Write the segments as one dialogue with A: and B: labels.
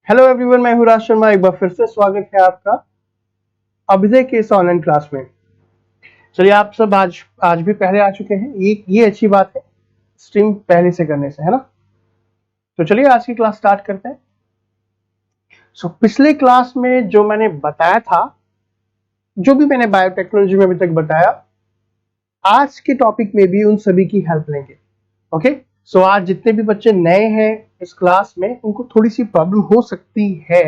A: Hello everyone, मैं हूं राज शर्मा। एक बार फिर से स्वागत है आपका अभिदय के इस ऑनलाइन क्लास में। चलिए, आप सब आज भी पहले आ चुके हैं। ये अच्छी बात है स्ट्रीम पहले से करने से, है ना। तो चलिए आज की क्लास स्टार्ट करते हैं। पिछले क्लास में जो मैंने बताया था, जो भी मैंने बायोटेक्नोलॉजी में अभी तक बताया, आज के टॉपिक में भी उन सभी की हेल्प लेंगे। ओके, सो आज जितने भी बच्चे नए हैं इस क्लास में, उनको थोड़ी सी प्रॉब्लम हो सकती है,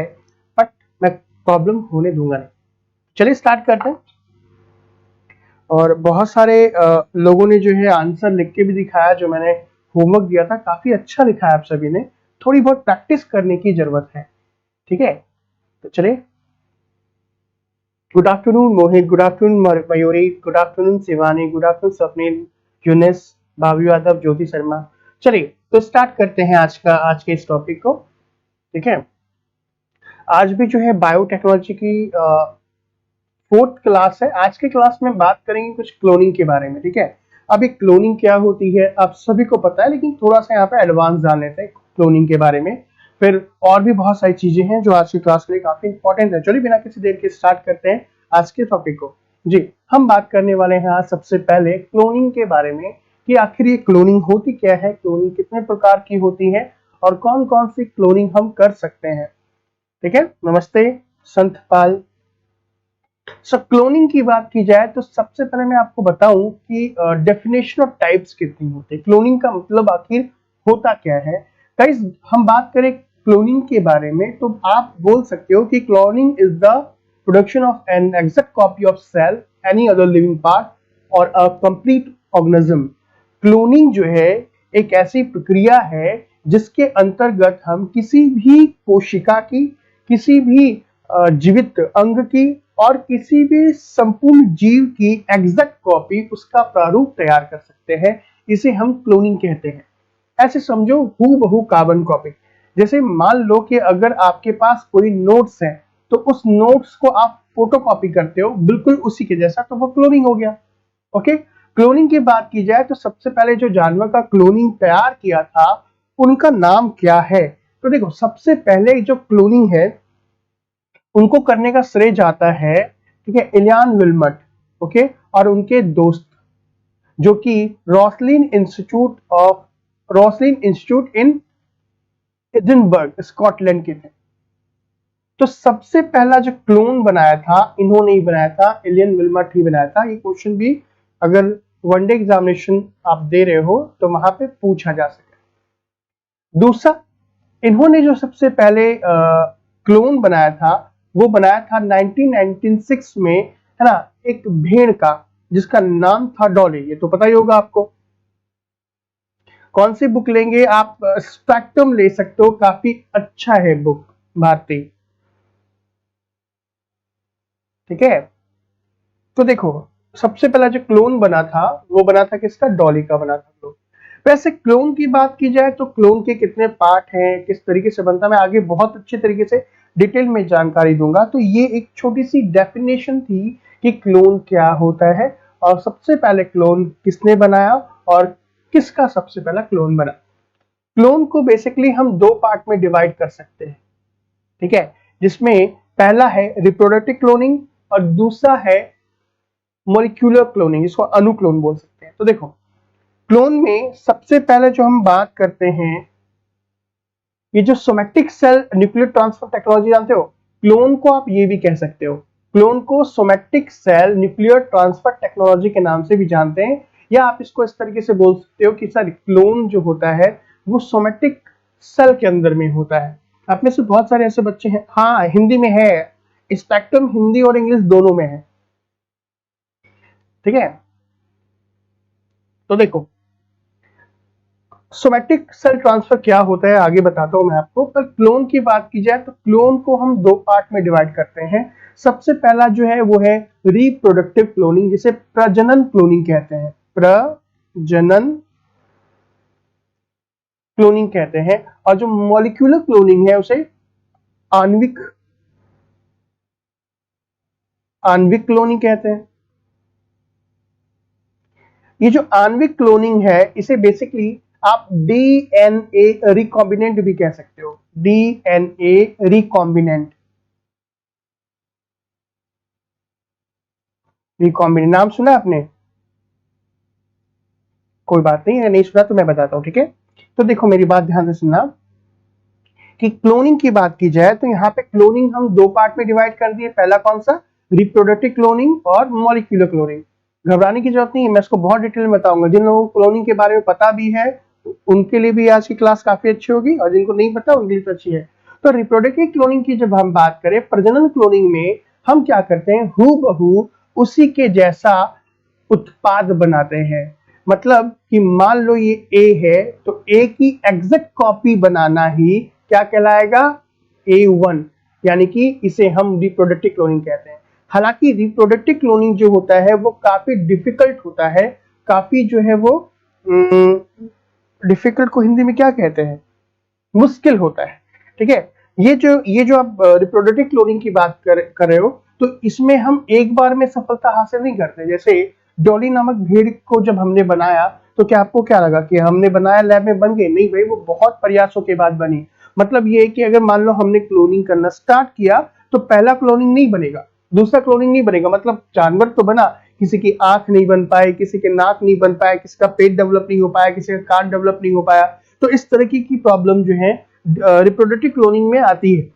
A: बट मैं प्रॉब्लम होने दूंगा नहीं। चलिए स्टार्ट करते हैं। और बहुत सारे लोगों ने जो है आंसर लिख के भी दिखाया। जो मैंने होमवर्क दिया था काफी अच्छा लिखा है आप सभी ने। थोड़ी बहुत प्रैक्टिस करने की जरूरत है, ठीक है। तो चलिए, good afternoon Mohit, good afternoon Mayuri, good afternoon Shivani, good afternoon Swapnil, Younis, Bhavi Yadav, Jyoti Sharma. चलिए तो स्टार्ट करते हैं आज के इस टॉपिक को, ठीक है। आज भी जो है बायोटेक्नोलॉजी की फोर्थ क्लास है। आज के क्लास में बात करेंगे कुछ क्लोनिंग के बारे में, ठीक है। अभी क्लोनिंग क्या होती है आप सभी को पता है, लेकिन थोड़ा सा यहाँ पे एडवांस जान लेते हैं क्लोनिंग के बारे में। फिर और भी बहुत सारी चीजें हैं जो आज की क्लास के लिए काफी इंपॉर्टेंट है। चलिए बिना किसी देर के स्टार्ट करते हैं आज के टॉपिक को। जी, हम बात करने वाले हैं आज सबसे पहले क्लोनिंग के बारे में कि आखिर ये क्लोनिंग होती क्या है, क्लोनिंग कितने प्रकार की होती है और कौन कौन सी क्लोनिंग हम कर सकते हैं, ठीक है। नमस्ते संतपाल। क्लोनिंग की बात की जाए तो सबसे पहले मैं आपको बताऊं कि डेफिनेशन ऑफ टाइप्स कितनी होती है, क्लोनिंग का मतलब आखिर होता क्या है। गाइस, हम बात करें क्लोनिंग के बारे में तो आप बोल सकते हो कि cloning is the production of an exact copy of cell, any other living part और अ कंप्लीट ऑर्गेनिज्म। क्लोनिंग जो है एक ऐसी प्रक्रिया है जिसके अंतर्गत हम किसी भी कोशिका की, किसी भी जीवित अंग की और किसी भी संपूर्ण जीव की एग्जैक्ट कॉपी, उसका प्रारूप तैयार कर सकते हैं। इसे हम क्लोनिंग कहते हैं। ऐसे समझो हूबहू कार्बन कॉपी। जैसे मान लो कि अगर आपके पास कोई नोट्स है तो उस नोट्स को आप फोटोकॉपी करते हो बिल्कुल उसी के जैसा, तो वो क्लोनिंग हो गया। ओके, क्लोनिंग की बात की जाए तो सबसे पहले जो जानवर का क्लोनिंग तैयार किया था उनका नाम क्या है। तो देखो, सबसे पहले जो क्लोनिंग है उनको करने का श्रेय जाता है, ठीक है, इलियान विल्मट, ओके, और उनके दोस्त जो कि रॉसलिन इंस्टीट्यूट इन एडिनबर्ग स्कॉटलैंड के थे। तो सबसे पहला जो क्लोन बनाया था इन्होंने ही बनाया था, इलियन विल्मट ही बनाया था। ये क्वेश्चन भी अगर वनडे एग्जामिनेशन आप दे रहे हो तो वहां पे पूछा जा सके। दूसरा, इन्होंने जो सबसे पहले क्लोन बनाया था वो बनाया था 1996 में, है ना, एक भेड़ का जिसका नाम था डॉली। ये तो पता ही होगा आपको। कौन सी बुक लेंगे आप? स्पेक्ट्रम ले सकते हो, काफी अच्छा है बुक, भारती, ठीक है। तो देखो, सबसे पहला जो क्लोन बना था वो बना था किसका? डॉली का बना था क्लोन। वैसे क्लोन की बात की जाए तो क्लोन के कितने पार्ट हैं, किस तरीके से बनता है, मैं आगे बहुत अच्छे तरीके से डिटेल में जानकारी दूंगा। तो ये एक छोटी सी डेफिनेशन थी कि क्लोन क्या होता है और सबसे पहले क्लोन किसने बनाया और किसका सबसे पहला क्लोन बना। क्लोन को बेसिकली हम दो पार्ट में डिवाइड कर सकते हैं, ठीक है, जिसमें पहला है रिप्रोडक्टिव क्लोनिंग और दूसरा है मॉलिक्यूलर क्लोनिंग, जिसको अनुक्लोन बोल सकते हैं। तो देखो, क्लोन में सबसे पहले जो हम बात करते हैं, ये जो somatic cell nuclear transfer technology जानते हो, क्लोन को आप ये भी कह सकते हो। क्लोन को somatic cell nuclear transfer technology के नाम से भी जानते हैं, या आप इसको इस तरीके से बोल सकते हो कि सर क्लोन जो होता है वो सोमैटिक सेल के अंदर में होता है। आप में से बहुत सारे ऐसे बच्चे हैं, हाँ हिंदी में है, स्पेक्ट्रम हिंदी और इंग्लिश दोनों में है, ठीक है। तो देखो, सोमैटिक सेल ट्रांसफर क्या होता है आगे बताता हूं मैं आपको। पर क्लोन की बात की जाए तो क्लोन को हम दो पार्ट में डिवाइड करते हैं। सबसे पहला जो है वो है रिप्रोडक्टिव क्लोनिंग, जिसे प्रजनन क्लोनिंग कहते हैं, प्रजनन क्लोनिंग कहते हैं। और जो मॉलिक्यूलर क्लोनिंग है उसे आणविक आणविक क्लोनिंग कहते हैं। ये जो आणविक क्लोनिंग है इसे बेसिकली आप डीएनए रिकॉम्बिनेंट भी कह सकते हो, डीएनए रिकॉम्बिनेंट, रिकॉम्बिनेंट नाम सुना आपने? कोई बात नहीं, अगर नहीं सुना तो मैं बताता हूं, ठीक है। तो देखो मेरी बात ध्यान से सुनना कि क्लोनिंग की बात की जाए तो यहाँ पे क्लोनिंग हम दो पार्ट में डिवाइड कर दिए। पहला कौन सा? रिप्रोडक्टिव क्लोनिंग और मॉलिक्यूलर क्लोनिंग। घबराने की जरूरत नहीं है, मैं इसको बहुत डिटेल में बताऊंगा। जिन लोगों को क्लोनिंग के बारे में पता भी है उनके लिए भी आज की क्लास काफी अच्छी होगी, और जिनको नहीं पता उनके लिए तो अच्छी है। तो रिप्रोडक्टिव क्लोनिंग की जब हम बात करें, प्रजनन क्लोनिंग में हम क्या करते हैं, हूबहू उसी के जैसा उत्पाद बनाते हैं। मतलब कि मान लो ये ए है, तो ए की एग्जैक्ट कॉपी बनाना ही क्या कहलाएगा? A1, यानी कि इसे हम रिप्रोडक्टिव क्लोनिंग कहते हैं। हालांकि रिप्रोडक्टिव क्लोनिंग जो होता है वो काफी डिफिकल्ट होता है, काफी जो है वो डिफिकल्ट को हिंदी में क्या कहते हैं, मुश्किल होता है, ठीक है। ये जो आप रिप्रोडक्टिव क्लोनिंग की बात कर रहे हो, तो इसमें हम एक बार में सफलता हासिल नहीं करते। जैसे डॉली नामक भेड़ को जब हमने बनाया, तो क्या आपको क्या लगा कि हमने बनाया लैब में बन गई? नहीं भाई, वो बहुत प्रयासों के बाद बनी। मतलब ये है कि अगर मान लो हमने क्लोनिंग करना स्टार्ट किया, तो पहला क्लोनिंग नहीं बनेगा, दूसरा क्लोनिंग नहीं बनेगा। मतलब जानवर तो बना, किसी की आंख नहीं बन पाई, किसी के नाक नहीं बन पाया, किसी का पेट डेवलप नहीं हो पाया, किसी का कान डेवलप नहीं हो पाया। तो इस तरह की प्रॉब्लम जो है रिप्रोडक्टिव क्लोनिंग में आती है।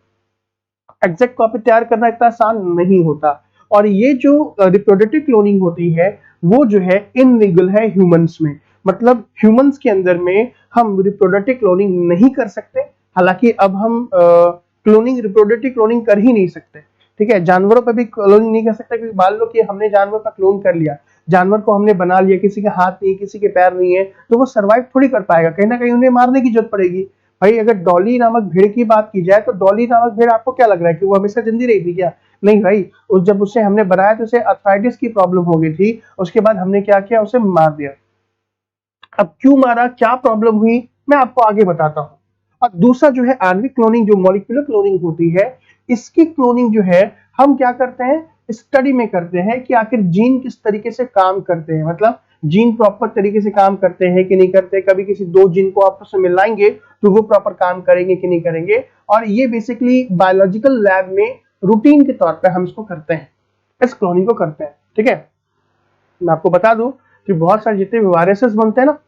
A: एग्जैक्ट कॉपी तैयार करना इतना आसान नहीं होता। और ये जो रिप्रोडक्टिव क्लोनिंग होती है वो जो है इनलीगल है ह्यूमंस में। मतलब ह्यूमंस के अंदर में हम रिप्रोडक्टिव क्लोनिंग नहीं कर सकते। हालांकि अब हम क्लोनिंग, रिप्रोडक्टिव क्लोनिंग कर ही नहीं सकते, ठीक है। जानवरों पर भी क्लोनिंग नहीं कर सकते, क्योंकि मान लो कि हमने जानवर का क्लोन कर लिया, जानवर को हमने बना लिया, किसी के हाथ नहीं, किसी के पैर नहीं है, तो वो सर्वाइव थोड़ी कर पाएगा, कहीं ना कहीं उन्हें मारने की जरूरत पड़ेगी। भाई अगर डॉली नामक भेड़ की बात की जाए, तो डॉली नामक भेड़ आपको क्या लग रहा है कि वो हमेशा जिंदी रहेगी क्या? नहीं भाई, जब उसे हमने बनाया तो उसे अर्थराइटिस की प्रॉब्लम हो गई थी। उसके बाद हमने क्या किया, उसे मार दिया। अब क्यों मारा, क्या प्रॉब्लम हुई, मैं आपको आगे बताता हूँ। और दूसरा जो है आणविक क्लोनिंग, जो मॉलिक्यूलर क्लोनिंग होती है, इसकी क्लोनिंग जो है हम क्या करते हैं, स्टडी में करते हैं कि आखिर जीन किस तरीके से काम करते हैं। मतलब जीन प्रॉपर तरीके से काम करते हैं कि नहीं करते। कभी किसी दो जीन को आपस में मिलाएंगे तो वो प्रॉपर काम करेंगे कि नहीं करेंगे। और ये बेसिकली बायोलॉजिकल लैब में रूटीन के तौर पर हम इसको करते हैं, इस क्लोनिंग को करते हैं, ठीक है। मैं आपको बता दूं कि बहुत सारे जितने भी वायरसेस बनते हैं ना,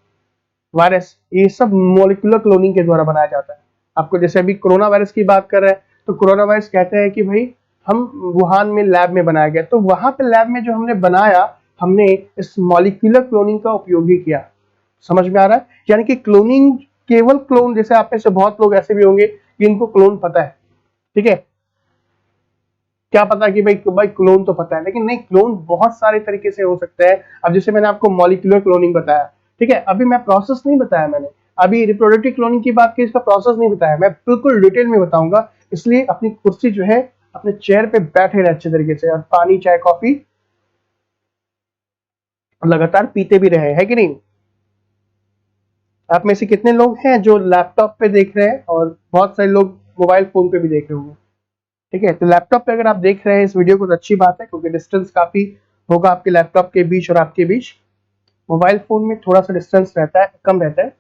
A: वायरस, ये सब मोलिकुलर क्लोनिंग के द्वारा बनाया जाता है। आपको जैसे अभी कोरोना वायरस की बात कर रहे हैं, तो कोरोना वायरस कहते हैं कि भाई हम वुहान में लैब में बनाया गया, तो वहां पे लैब में जो हमने बनाया, हमने इस मॉलिक्यूलर क्लोनिंग का उपयोग ही किया। समझ में आ रहा है? यानी कि क्लोनिंग, केवल क्लोन, जैसे आप में से बहुत लोग ऐसे भी होंगे कि इनको क्लोन पता है, ठीक है, क्या पता कि भाई क्लोन तो पता है, लेकिन नहीं, क्लोन बहुत सारे तरीके से हो सकता है। अब जैसे मैंने आपको मॉलिक्यूलर क्लोनिंग बताया, ठीक है, अभी मैं प्रोसेस नहीं बताया मैंने, अभी रिप्रोडक्टिव क्लोनिंग की बात की, इसका प्रोसेस नहीं बताया, मैं बिल्कुल डिटेल में बताऊंगा। इसलिए अपनी कुर्सी जो है, अपने चेयर पे बैठे रहे अच्छे तरीके से, और पानी चाय कॉफी लगातार पीते भी रहे, है कि नहीं। आप में से कितने लोग हैं जो लैपटॉप पे देख रहे हैं, और बहुत सारे लोग मोबाइल फोन पे भी देख रहे होंगे, ठीक है। तो लैपटॉप पे अगर आप देख रहे हैं इस वीडियो को तो अच्छी बात है, क्योंकि डिस्टेंस काफी होगा आपके लैपटॉप के बीच और आपके बीच। मोबाइल फोन में थोड़ा सा डिस्टेंस रहता है, कम रहता है।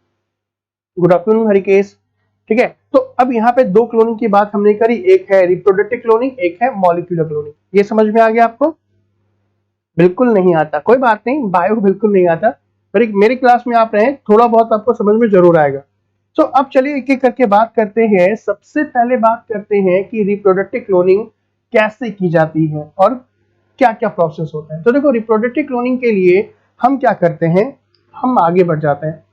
A: गुड आफ्टरनून हरिकेश, ठीक है। तो अब यहाँ पे दो क्लोनिंग की बात हमने करी, एक है रिप्रोडक्टिव क्लोनिंग, एक है मॉलिक्यूलर क्लोनिंग। ये समझ में आ गया आपको? बिल्कुल नहीं आता, कोई बात नहीं, बायो बिल्कुल नहीं आता, पर मेरी क्लास में आप रहे, थोड़ा बहुत आपको समझ में जरूर आएगा। तो अब चलिए एक एक करके बात करते हैं। सबसे पहले बात करते हैं कि रिप्रोडक्टिव क्लोनिंग कैसे की जाती है और क्या क्या प्रोसेस होता है। तो देखो, रिप्रोडक्टिव क्लोनिंग के लिए हम क्या करते हैं, हम आगे बढ़ जाते हैं।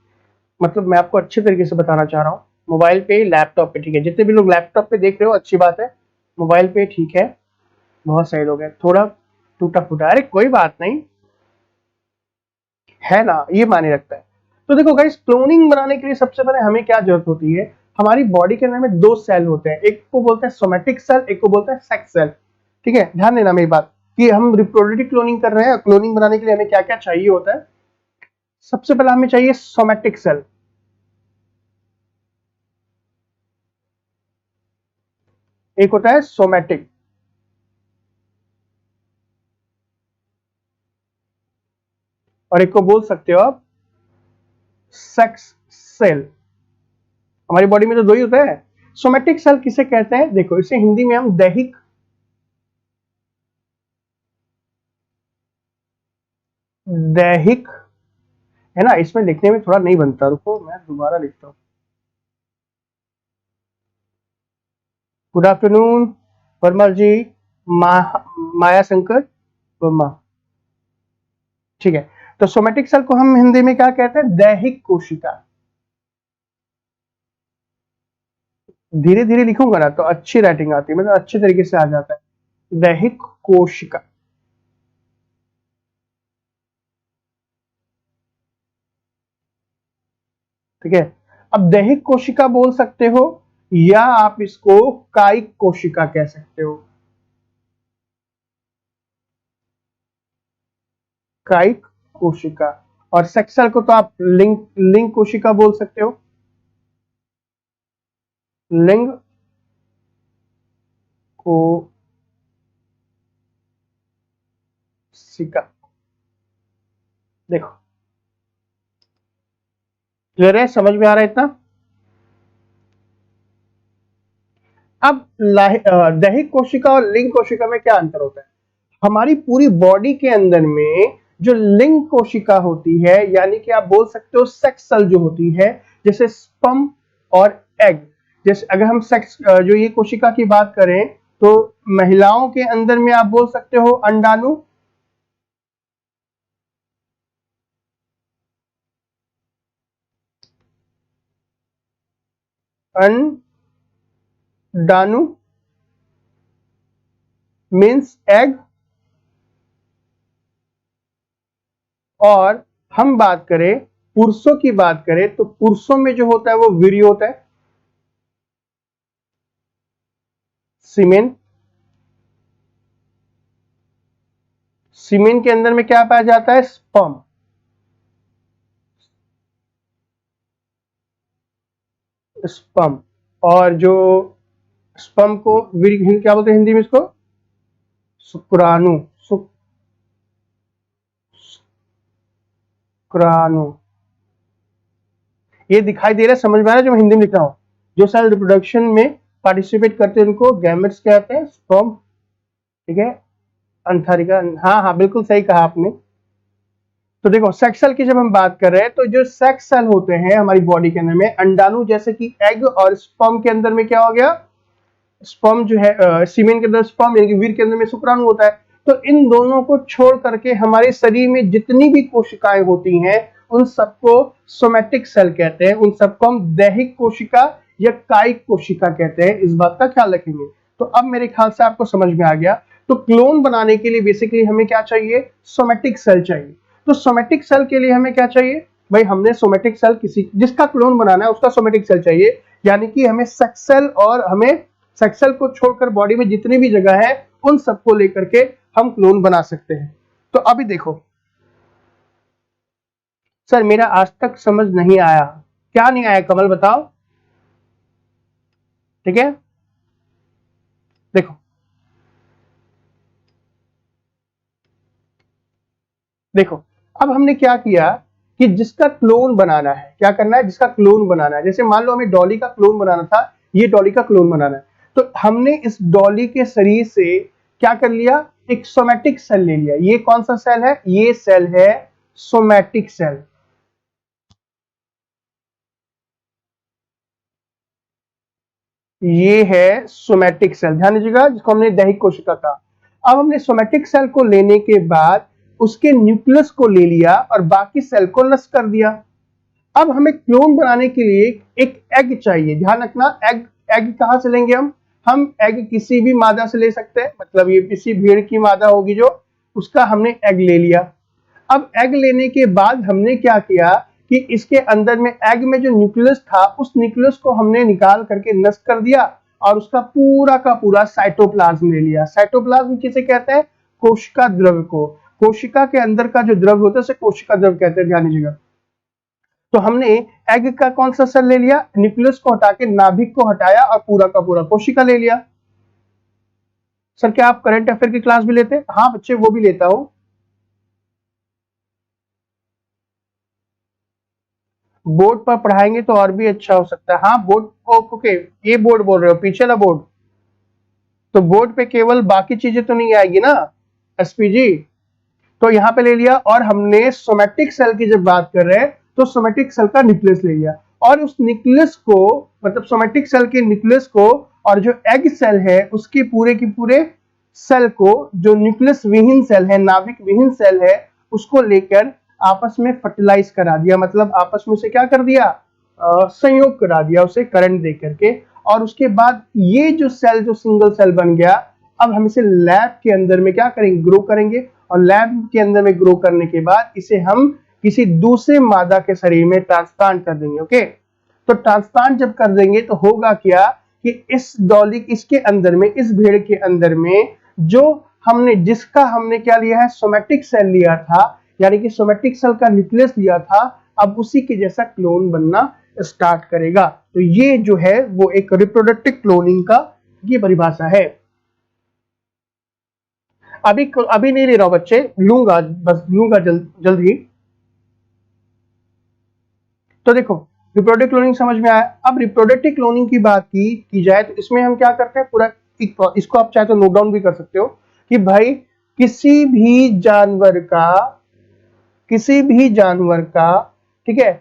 A: मतलब मैं आपको अच्छे तरीके से बताना चाह रहा हूँ, मोबाइल पे, लैपटॉप पे, ठीक है, जितने भी लोग लैपटॉप पे देख रहे हो अच्छी बात है, मोबाइल पे ठीक है, बहुत सारे लोग हैं, थोड़ा टूटा फूटा, अरे कोई बात नहीं है ना, ये माने रखता है। तो देखो गाइस, क्लोनिंग बनाने के लिए सबसे पहले हमें क्या जरूरत होती है, हमारी बॉडी के अंदर में दो सेल होते हैं, एक को बोलते हैं सोमेटिक सेल, एक को बोलते हैं सेक्स सेल, ठीक है। ध्यान देना मेरी बात कि हम रिप्रोडक्टिव क्लोनिंग कर रहे हैं, क्लोनिंग बनाने के लिए हमें क्या क्या चाहिए होता है। सबसे पहले हमें चाहिए सोमेटिक सेल, एक होता है सोमेटिक, और एक को बोल सकते हो आप सेक्स सेल। हमारी बॉडी में तो दो ही होता है। सोमेटिक सेल किसे कहते हैं? देखो इसे हिंदी में हम दैहिक है ना, इसमें लिखने में थोड़ा नहीं बनता, रुको मैं दोबारा लिखता हूं। गुड आफ्टरनून वर्मा जी, माया शंकर वर्मा, ठीक है। तो सोमेटिक सेल को हम हिंदी में क्या कहते हैं? दैहिक कोशिका। धीरे धीरे लिखूंगा ना तो अच्छी राइटिंग आती है, मतलब अच्छे तरीके से आ जाता है। दैहिक कोशिका, ठीक है। अब दैहिक कोशिका बोल सकते हो या आप इसको कायिक कोशिका कह सकते हो। कायिक कोशिका। और सेक्सुअल को तो आप लिंग लिंग कोशिका बोल सकते हो। लिंग कोशिका। देखो क्लियर है, समझ में आ रहा है इतना? अब दैहिक कोशिका और लिंग कोशिका में क्या अंतर होता है? हमारी पूरी बॉडी के अंदर में जो लिंग कोशिका होती है, यानी कि आप बोल सकते हो सेक्स सेल जो होती है, जैसे स्पर्म और एग। जैसे अगर हम सेक्स जो ये कोशिका की बात करें तो महिलाओं के अंदर में आप बोल सकते हो अंडाणु, अंडाणु मीन्स एग। और हम बात करें पुरुषों की बात करें तो पुरुषों में जो होता है वो वीर्य होता है, सीमेन। सीमेन के अंदर में क्या पाया जाता है? स्पर्म। स्पर्म। और जो स्पर्म को वीर्य क्या बोलते हैं हिंदी में? इसको शुक्राणु। शुक्राणु। ये दिखाई दे रहा है, समझ में आ रहा है जो मैं हिंदी में लिख रहा हूं? जो सेल रिप्रोडक्शन में पार्टिसिपेट करते हैं उनको गैमेट्स कहते हैं, स्पर्म, ठीक है। अंथारिका, हाँ हाँ बिल्कुल सही कहा आपने। तो देखो सेक्स सेल की जब हम बात कर रहे हैं तो जो सेक्स सेल होते हैं हमारी बॉडी के अंदर में अंडाणु, जैसे कि एग, और स्पर्म के अंदर में क्या हो गया? स्पर्म जो है सीमेन के अंदर स्पर्म, यानी कि वीर्य के अंदर में शुक्राणु होता है। तो इन दोनों को छोड़ करके हमारे शरीर में जितनी भी कोशिकाएं होती हैं उन सबको सोमेटिक सेल कहते हैं, उन सबको हम दैहिक कोशिका या कायिक कोशिका कहते हैं। इस बात का ख्याल रखेंगे। तो अब मेरे ख्याल से आपको समझ में आ गया। तो क्लोन बनाने के लिए बेसिकली हमें क्या चाहिए? सोमेटिक सेल चाहिए। तो सोमेटिक सेल के लिए हमें क्या चाहिए भाई? हमने सोमेटिक सेल किसी जिसका क्लोन बनाना है उसका सोमेटिक सेल चाहिए, यानी कि हमें सेक्स सेल और हमें सेक्स सेल को छोड़कर बॉडी में जितनी भी जगह है उन सबको लेकर के हम क्लोन बना सकते हैं। तो अभी देखो सर मेरा आज तक समझ नहीं आया, क्या नहीं आया कमल बताओ, ठीक है। देखो देखो अब हमने क्या किया कि जिसका क्लोन बनाना है, क्या करना है? जिसका क्लोन बनाना है, जैसे मान लो हमें डॉली का क्लोन बनाना था, ये डॉली का क्लोन बनाना है, तो हमने इस डॉली के शरीर से क्या कर लिया? एक सोमेटिक सेल ले लिया। ये कौन सा सेल है? ये सेल है सोमेटिक सेल। ये है सोमेटिक सेल, ध्यान दीजिएगा, जिसको हमने दैहिक कोशिका कहा। अब हमने सोमेटिक सेल को लेने के बाद उसके न्यूक्लियस को ले लिया और बाकी सेल को नष्ट कर दिया। अब हमें क्लोन बनाने के लिए एक एग चाहिए। ध्यान रखना, एग एग कहां से लेंगे हम एग किसी भी मादा से ले सकते हैं, मतलब ये किसी भेड़ की मादा होगी जो, उसका हमने एग ले लिया। अब एग लेने के बाद हमने क्या किया कि इसके अंदर में एग में जो न्यूक्लियस था उस न्यूक्लियस को हमने निकाल करके नष्ट कर दिया और उसका पूरा का पूरा साइटोप्लाज्म ले लिया। साइटोप्लाज्म किसे कहते हैं? कोशिका द्रव्य को। कोशिका के अंदर का जो द्रव्य होता है उसे कोशिका द्रव्य कहते हैं, ध्यान दीजिएगा। तो हमने एग का कौन सा सेल ले लिया? न्यूक्लियस को हटा के नाभिक को हटाया और पूरा का पूरा कोशिका ले लिया। सर क्या आप करंट अफेयर की क्लास भी लेते हैं? हाँ बच्चे वो भी लेता हूं। बोर्ड पर पढ़ाएंगे तो और भी अच्छा हो सकता है। हाँ बोर्ड, ओके ये बोर्ड बोल रहे हो, पीछे वाला बोर्ड, तो बोर्ड पे केवल बाकी चीजें तो नहीं आएगी ना एसपीजी, तो यहाँ पे ले लिया। और हमने सोमैटिक सेल की जब बात कर रहे हैं तो सोमैटिक सेल का न्यूक्लियस ले लिया, और उस न्यूक्लियस को मतलब सोमैटिक सेल के न्यूक्लियस को और जो एग सेल है उसके पूरे की पूरे सेल को, जो न्यूक्लियस विहीन सेल है, नाभिक विहीन सेल है, उसको लेकर आपस में फर्टिलाइज करा दिया, मतलब आपस में से क्या कर दिया, संयोग करा दिया उसे करंट दे करके। और उसके बाद ये जो सेल, जो सिंगल सेल बन गया, अब हम इसे लैब के अंदर में क्या करेंगे, ग्रो करेंगे। और लैब के अंदर में ग्रो करने के बाद इसे हम किसी दूसरे मादा के शरीर में ट्रांसप्लांट कर देंगे। ओके, तो ट्रांसप्लांट जब कर देंगे तो होगा क्या कि इस डॉली, इसके अंदर में, इस भेड़ के अंदर में जो हमने, जिसका हमने क्या लिया है, सोमैटिक सेल लिया था, यानी कि सोमैटिक सेल का न्यूक्लियस लिया था, अब उसी के जैसा क्लोन बनना स्टार्ट करेगा। तो ये जो है वो एक रिप्रोडक्टिव क्लोनिंग का ये परिभाषा है। अभी नहीं ले रहा हूं बच्चे, लूंगा, बस लूंगा जल्द ही। तो देखो रिप्रोडक्टिव क्लोनिंग समझ में आया। अब रिप्रोडक्टिव क्लोनिंग की बात की जाए तो इसमें हम क्या करते हैं, पूरा इसको आप चाहे तो नोट डाउन भी कर सकते हो कि भाई किसी भी जानवर का ठीक है,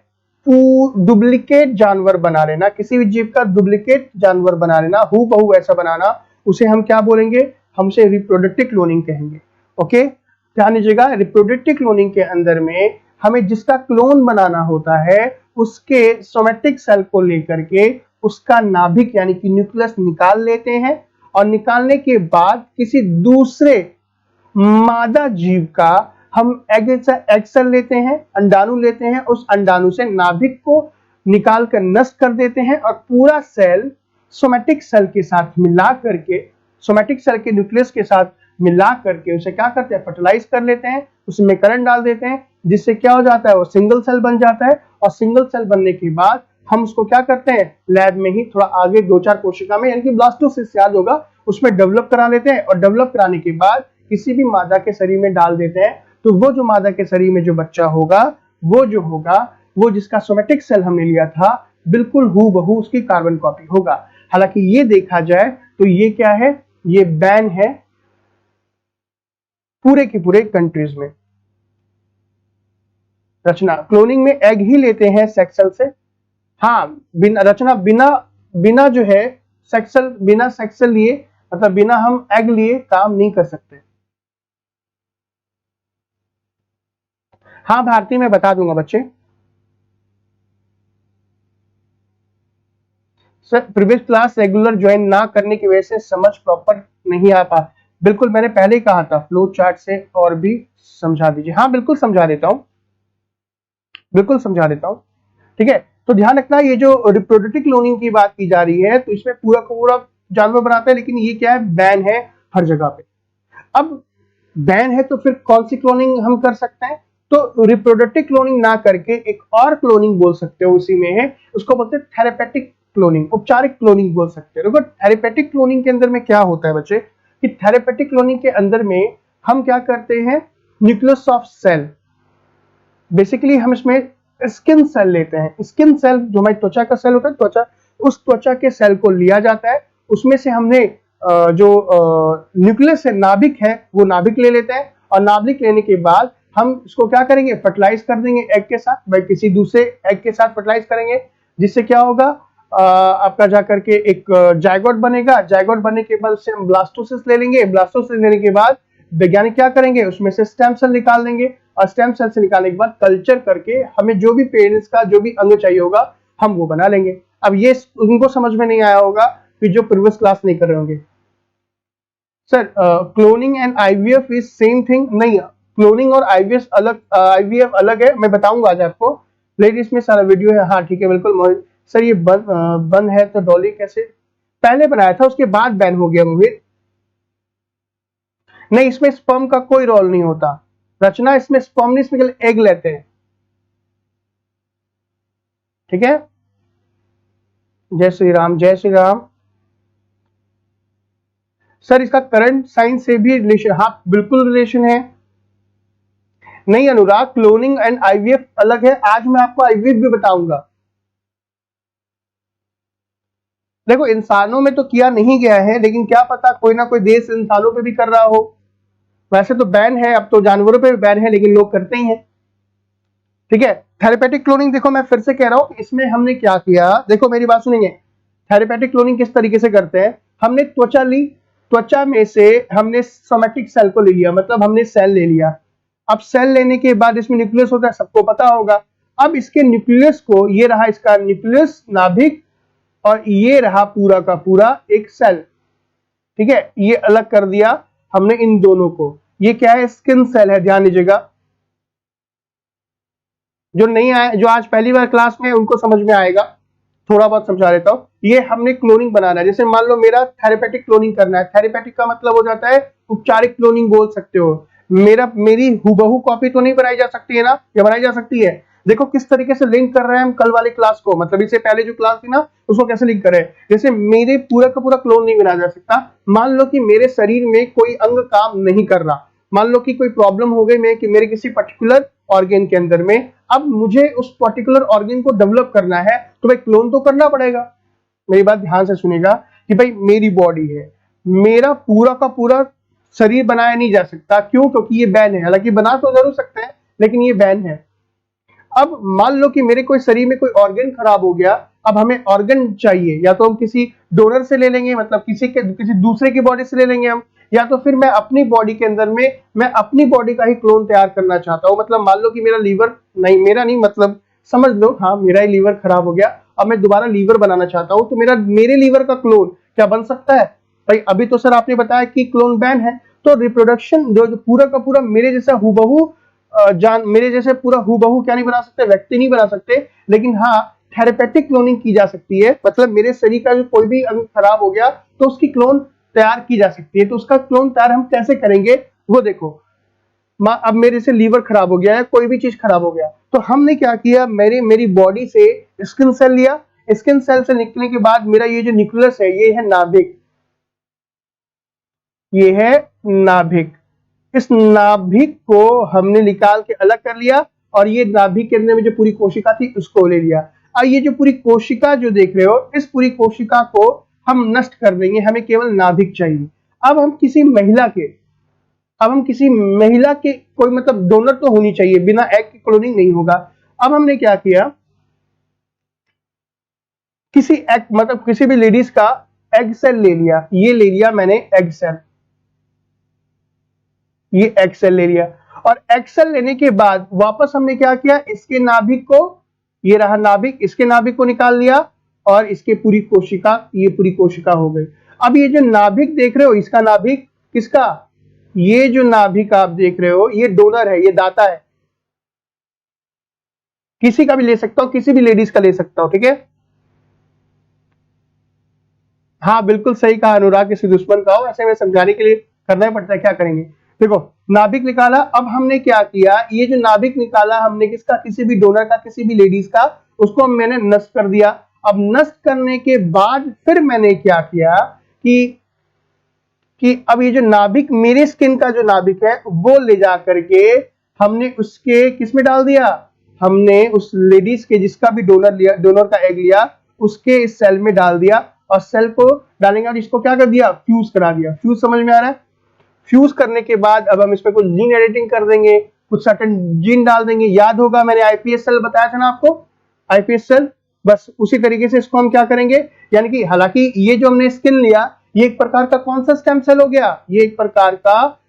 A: डुप्लीकेट जानवर बना लेना, किसी भी जीव का डुप्लीकेट जानवर बना लेना, हूबहू ऐसा बनाना, उसे हम क्या बोलेंगे, हम उसे रिप्रोडक्टिव क्लोनिंग कहेंगे। ओके, ध्यान दीजिएगा, रिप्रोडक्टिव क्लोनिंग के अंदर में हमें जिसका क्लोन बनाना होता है उसके सोमैटिक सेल को लेकर के उसका नाभिक यानी कि न्यूक्लियस निकाल लेते हैं, और निकालने के बाद किसी दूसरे मादा जीव का हम एग सेल लेते हैं, अंडाणु लेते हैं, उस अंडाणु से नाभिक को निकाल कर नष्ट कर देते हैं, और पूरा सेल सोमैटिक सेल के साथ मिला करके, सोमैटिक सेल के न्यूक्लियस के साथ मिला करके उसे क्या करते हैं, फर्टिलाइज कर लेते हैं, उसमें करंट डाल देते हैं, जिससे क्या हो जाता है, वो सिंगल सेल बन जाता है। और सिंगल सेल बनने के बाद हम उसको क्या करते हैं, लैब में ही थोड़ा आगे 2-4 कोशिका में, यानी कि ब्लास्टोसिस्ट याद होगा, उसमें डेवलप करा लेते हैं, और डेवलप कराने के बाद किसी भी मादा के शरीर में डाल देते हैं। तो वो जो मादा के शरीर में जो बच्चा होगा, वो जिसका सोमैटिक सेल हमने लिया था, बिल्कुल हूबहू उसकी कार्बन कॉपी होगा। हालांकि ये देखा जाए तो ये क्या है, ये बैन है पूरे के पूरे कंट्रीज में। रचना, क्लोनिंग में एग ही लेते हैं सेक्स सेल से। हाँ, बिना जो है बिना सेक्स सेल लिए, मतलब बिना हम एग लिए काम नहीं कर सकते। हाँ भारती, मैं बता दूंगा बच्चे। Sir previous class regular join ना करने की वजह से समझ प्रॉपर नहीं आ पा, बिल्कुल मैंने पहले ही कहा था फ्लो चार्ट से और भी समझा दीजिए। हाँ बिल्कुल समझा देता हूँ, बिल्कुल समझा देता हूँ, ठीक है। तो ध्यान रखना, ये जो रिप्रोडक्टिव क्लोनिंग की बात की जा रही है तो इसमें पूरा का पूरा जानवर बनाता है, लेकिन ये क्या है, बैन है हर जगह पे। अब बैन है तो फिर कौन सी क्लोनिंग हम कर सकते हैं, तो रिप्रोडक्टिव क्लोनिंग ना करके एक और क्लोनिंग बोल सकते हो, उसी में है, उसको बोलते हैं थेरेपेटिक क्लोनिंग, उपचारिक क्लोनिंग बोल सकते हो। देखो थेरेपेटिक क्लोनिंग के अंदर में क्या होता है बच्चे, कि थेरेपेटिक क्लोनिंग के अंदर में हम क्या करते हैं, न्यूक्लियस ऑफ सेल, बेसिकली हम इसमें स्किन सेल लेते हैं। स्किन सेल जो हमारी त्वचा का सेल होता है, त्वचा, उस त्वचा के सेल को लिया जाता है, उसमें से हमने जो न्यूक्लियस है, नाभिक है, वो नाभिक ले लेते हैं, और नाभिक लेने के बाद हम इसको क्या करेंगे, फर्टिलाइज कर देंगे एग के साथ, भाई किसी दूसरे एग के साथ फर्टिलाइज करेंगे, जिससे क्या होगा, आपका जाकर के एक जायगोट बनेगा। जायगोट बनने के बाद उससे हम ब्लास्टोसिस ले लेंगे। ब्लास्टोसिस लेने के बाद वैज्ञानिक क्या करेंगे, उसमें से स्टेम सेल निकाल देंगे, और स्टेम सेल से निकालने के बाद कल्चर करके हमें जो भी पेरेंट्स का जो भी अंग चाहिए होगा हम वो बना लेंगे। अब ये उनको समझ में नहीं आया होगा कि जो प्रीवियस क्लास नहीं कर रहे होंगे। Sir cloning and IVF is same thing? नहीं, क्लोनिंग और आईवीएफ अलग, आईवीएफ अलग है, मैं बताऊंगा आज आपको, प्लेलिस्ट में सारा वीडियो है। हाँ ठीक है, बिल्कुल। सर ये बंद है तो डॉली कैसे, पहले बनाया था उसके बाद बैन हो गया मोहित। नहीं, इसमें स्पर्म का कोई रोल नहीं होता रचना, इसमें स्पर्म नहीं, इसमें एग लेते हैं, ठीक है। जय श्री राम, जय श्री राम। सर इसका करंट साइंस से भी रिलेशन, हाँ बिल्कुल रिलेशन है। नहीं अनुराग, क्लोनिंग एंड आईवीएफ अलग है, आज मैं आपको आईवीएफ भी बताऊंगा। देखो इंसानों में तो किया नहीं गया है, लेकिन क्या पता कोई ना कोई देश इंसानों पे भी कर रहा हो। वैसे तो बैन है, अब तो जानवरों पे भी बैन है, लेकिन लोग करते ही हैं। ठीक है, थेरेपेटिक क्लोनिंग देखो मैं फिर से कह रहा हूं, इसमें हमने क्या किया, देखो मेरी बात सुनेंगे। थेरेपेटिक क्लोनिंग किस तरीके से करते हैं, हमने त्वचा ली, त्वचा में से हमने सोमैटिक सेल को ले लिया, मतलब हमने सेल ले लिया। अब सेल लेने के बाद इसमें न्यूक्लियस होता है, सबको पता होगा। अब इसके न्यूक्लियस को, ये रहा इसका न्यूक्लियस नाभिक, और ये रहा पूरा का पूरा एक सेल। ठीक है, ये अलग कर दिया हमने इन दोनों को। ये क्या है, स्किन सेल है, ध्यान दीजिएगा। जो नहीं आए, जो आज पहली बार क्लास में उनको समझ में आएगा, थोड़ा बहुत समझा देता हूं। ये हमने क्लोनिंग बनाना है, जैसे मान लो मेरा थेरेपेटिक क्लोनिंग करना है। थेरेपेटिक का मतलब हो जाता है उपचारिक क्लोनिंग बोल सकते हो। मेरी हुबहू कॉपी तो नहीं बनाई जा सकती है ना, या बनाई जा सकती है। देखो किस तरीके से लिंक कर रहे हैं हम कल वाली क्लास को, मतलब इससे पहले जो क्लास थी ना उसको कैसे लिंक करें। जैसे मेरे पूरा का पूरा क्लोन नहीं बनाया जा सकता। मान लो कि मेरे शरीर में कोई अंग काम नहीं कर रहा, मान लो कि कोई प्रॉब्लम हो गई मेरे किसी पर्टिकुलर ऑर्गन के अंदर में, अब मुझे उस पर्टिकुलर ऑर्गन को डेवलप करना है, तो भाई क्लोन तो करना पड़ेगा। मेरी बात ध्यान से सुनेगा कि भाई मेरी बॉडी है, मेरा पूरा का पूरा शरीर बनाया नहीं जा सकता, क्यों, क्योंकि ये बैन है। हालांकि बना तो जरूर सकते हैं, लेकिन ये बैन है। अब मान लो कि मेरे कोई शरीर में कोई ऑर्गन खराब हो गया, अब हमें ऑर्गन चाहिए, या तो हम किसी डोनर से ले लेंगे, मतलब किसी दूसरे की बॉडी से ले लेंगे हम, या तो फिर मैं अपनी बॉडी के अंदर में मैं अपनी बॉडी का ही क्लोन तैयार करना चाहता हूं। मतलब मान लो कि मेरा लीवर नहीं, मेरा नहीं मतलब समझ लो, हाँ मेरा ही लीवर खराब हो गया, अब मैं दोबारा लीवर बनाना चाहता हूं, तो मेरे लीवर का क्लोन क्या बन सकता है भाई। अभी तो सर आपने बताया कि क्लोन बैन है, तो रिप्रोडक्शन जो पूरा का पूरा मेरे जैसा हुबहू मेरे जैसे पूरा हुबहू क्या नहीं बना सकते, व्यक्ति नहीं बना सकते, लेकिन हाँ थेरेपेटिक क्लोनिंग की जा सकती है। मतलब मेरे शरीर का जो कोई भी अंग खराब हो गया तो उसकी क्लोन तैयार की जा सकती है। तो उसका क्लोन तैयार हम कैसे करेंगे वो देखो। अब मेरे से लीवर खराब हो गया है, कोई भी चीज खराब हो गया, तो हमने क्या किया, मेरी बॉडी से स्किन सेल लिया। स्किन सेल से निकलने के बाद मेरा ये जो न्यूक्लियस है, ये है नाभिक, ये है नाभिक। इस नाभिक को हमने निकाल के अलग कर लिया, और ये नाभिक के अंदर में जो पूरी कोशिका थी उसको ले लिया। और ये जो पूरी कोशिका जो देख रहे हो, इस पूरी कोशिका को हम नष्ट कर देंगे, हमें केवल नाभिक चाहिए। अब हम किसी महिला के कोई मतलब डोनर तो होनी चाहिए, बिना एग की क्लोनिंग नहीं होगा। अब हमने क्या किया, किसी भी लेडीज का एग सेल ले लिया, ये ले लिया मैंने एग सेल, ये एग सेल ले लिया। और एग सेल लेने के बाद वापस हमने क्या किया, इसके नाभिक को, ये रहा नाभिक, इसके नाभिक को निकाल लिया, और इसके पूरी कोशिका, ये पूरी कोशिका हो गई। अब ये जो नाभिक देख रहे हो, इसका नाभिक किसका, ये जो नाभिक आप देख रहे हो, ये डोनर है, ये दाता है। किसी का भी ले सकता हूं, किसी भी लेडीज का ले सकता हूं, ठीक है। हाँ बिल्कुल सही कहा अनुराग, किसी दुश्मन का हो, ऐसे में समझाने के लिए करना ही पड़ता है, क्या करेंगे। देखो नाभिक निकाला, अब हमने क्या किया, ये जो नाभिक निकाला हमने किसका, किसी भी डोनर का, किसी भी लेडीज का, उसको मैंने नष्ट कर दिया। अब नष्ट करने के बाद फिर मैंने क्या किया कि अब ये जो नाभिक, मेरे स्किन का जो नाभिक है, वो ले जा करके हमने उसके किस में डाल दिया, हमने उस लेडीज के जिसका भी डोनर का एग लिया, उसके इस सेल में डाल दिया। और सेल को डालेंगे और इसको क्या कर दिया, फ्यूज करा दिया। फ्यूज समझ में आ रहा है। फ्यूज करने के बाद अब हम इसमें कुछ जीन एडिटिंग कर देंगे, कुछ सर्टेन जीन डाल देंगे। याद होगा मैंने आईपीएस सेल बताया था ना आपको, आईपीएस सेल, बस उसी तरीके से इसको हम क्या करेंगे, यानी कि हालांकि ये जो हमने स्किन लिया, ये एक प्रकार का कौन सा स्टेम सेल हो गया, ये एक प्रकार का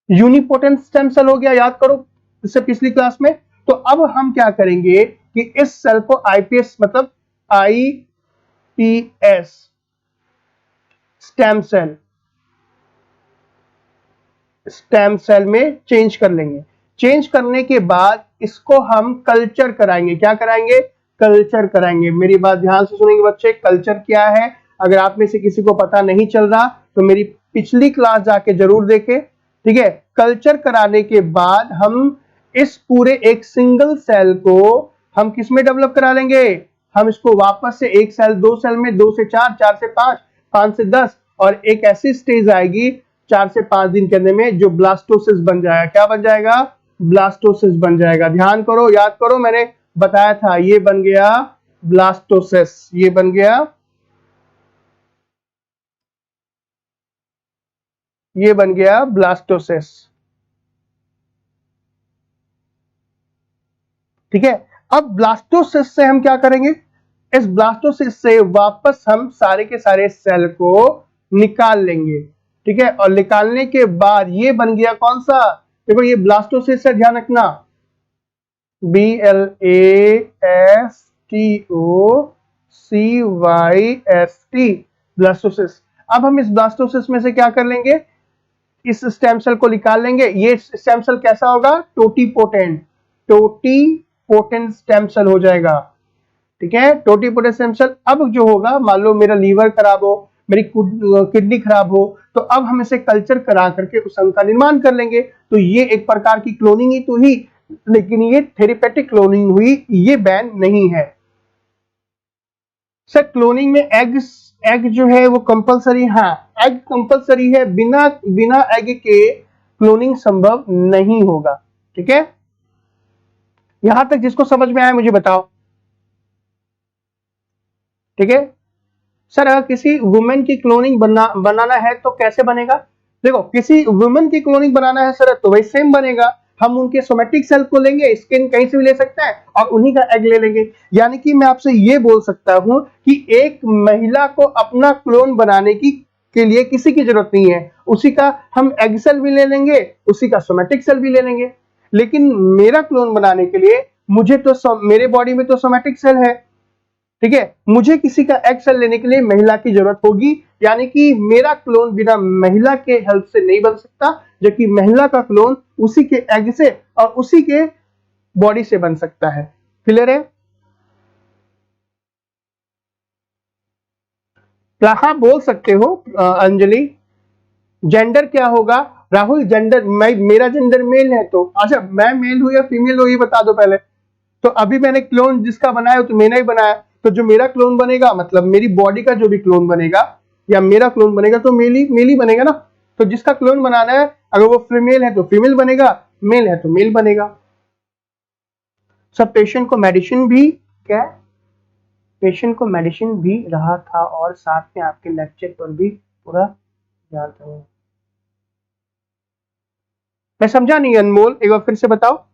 A: यूनिपोटेंट स्टेम सेल हो गया, याद करो इससे पिछली क्लास में। तो अब हम क्या करेंगे कि इस सेल को आईपीएस मतलब आईपीएस स्टेम सेल में चेंज कर लेंगे। चेंज करने के बाद इसको हम कल्चर कराएंगे। क्या कराएंगे, कल्चर कराएंगे। मेरी बात ध्यान से सुनेंगे बच्चे, कल्चर क्या है, अगर आप में से किसी को पता नहीं चल रहा तो मेरी पिछली क्लास जाके जरूर देखें, ठीक है। कल्चर कराने के बाद हम इस पूरे एक सिंगल सेल को हम किस में डेवलप करा लेंगे, हम इसको वापस से एक सेल, दो सेल में, 2 से 4, 4 से 5, 5 से 10, और एक ऐसी स्टेज आएगी 4 से 5 दिन के अंदर में जो ब्लास्टोसिस बन जाएगा। क्या बन जाएगा, ब्लास्टोसिस बन जाएगा। ध्यान करो, याद करो, मैंने बताया था ये बन गया ब्लास्टोसिस, ये बन गया, ये बन गया ब्लास्टोसिस। ठीक है, अब ब्लास्टोसिस से हम क्या करेंगे, इस ब्लास्टोसिस से वापस हम सारे के सारे सेल को निकाल लेंगे। ठीक है, और निकालने के बाद ये बन गया कौन सा, देखो ये ब्लास्टोसिस से, ध्यान रखना, BLASTOCYST, ब्लास्टोसिस। अब हम इस ब्लास्टोसिस में से क्या कर लेंगे, इस स्टेम सेल को निकाल लेंगे। ये स्टेम सेल कैसा होगा, टोटीपोटेंट, टोटीपोटेंट स्टेम सेल हो जाएगा। ठीक है, टोटीपोटेंट स्टेम सेल। अब जो होगा, मान लो मेरा लीवर खराब हो, मेरी किडनी खराब हो, तो अब हम इसे कल्चर करा करके उस अंग का निर्माण कर लेंगे। तो ये एक प्रकार की क्लोनिंग ही तो ही, लेकिन ये थेरेपेटिक क्लोनिंग हुई, ये बैन नहीं है। सर क्लोनिंग में एग जो है वो कंपलसरी, हाँ एग कंपलसरी है, बिना बिना एग के क्लोनिंग संभव नहीं होगा। ठीक है, यहां तक जिसको समझ में आया मुझे बताओ। ठीक है सर, अगर किसी वुमेन की क्लोनिंग बनाना है तो कैसे बनेगा, देखो किसी वुमेन की क्लोनिंग बनाना है सर तो वही सेम बनेगा। हम उनके सोमेटिक सेल को लेंगे, स्किन कहीं से भी ले सकते हैं, और उन्हीं का एग ले लेंगे। यानी कि मैं आपसे ये बोल सकता हूं कि एक महिला को अपना क्लोन बनाने की के लिए किसी की जरूरत नहीं है, उसी का हम एग सेल भी ले लेंगे, उसी का सोमेटिक सेल भी ले लेंगे। लेकिन मेरा क्लोन बनाने के लिए मुझे तो मेरे बॉडी में तो सोमेटिक सेल है, ठीक है, मुझे किसी का एग सेल लेने के लिए महिला की जरूरत होगी। यानी कि मेरा क्लोन बिना महिला के हेल्प से नहीं बन सकता, जबकि महिला का क्लोन उसी के एग से और उसी के बॉडी से बन सकता है। क्लियर है? हाँ बोल सकते हो अंजलि। जेंडर क्या होगा राहुल, जेंडर मेरा जेंडर मेल है, तो अच्छा मैं मेल हूं या फीमेल हूं ये बता दो पहले। तो अभी मैंने क्लोन जिसका बनाया तो मैंने ही बनाया, तो जो मेरा क्लोन बनेगा, मतलब मेरी बॉडी का जो भी क्लोन बनेगा या मेरा क्लोन बनेगा तो मेल ही बनेगा ना। तो जिसका क्लोन बनाना है अगर वो फीमेल है तो फीमेल बनेगा, मेल है तो मेल बनेगा। सब पेशेंट को मेडिसिन भी क्या, पेशेंट को मेडिसिन भी रहा था और साथ में आपके लेक्चर पर भी पूरा ध्यान था। मैं समझा नहीं अनमोल, एक बार फिर से बताओ।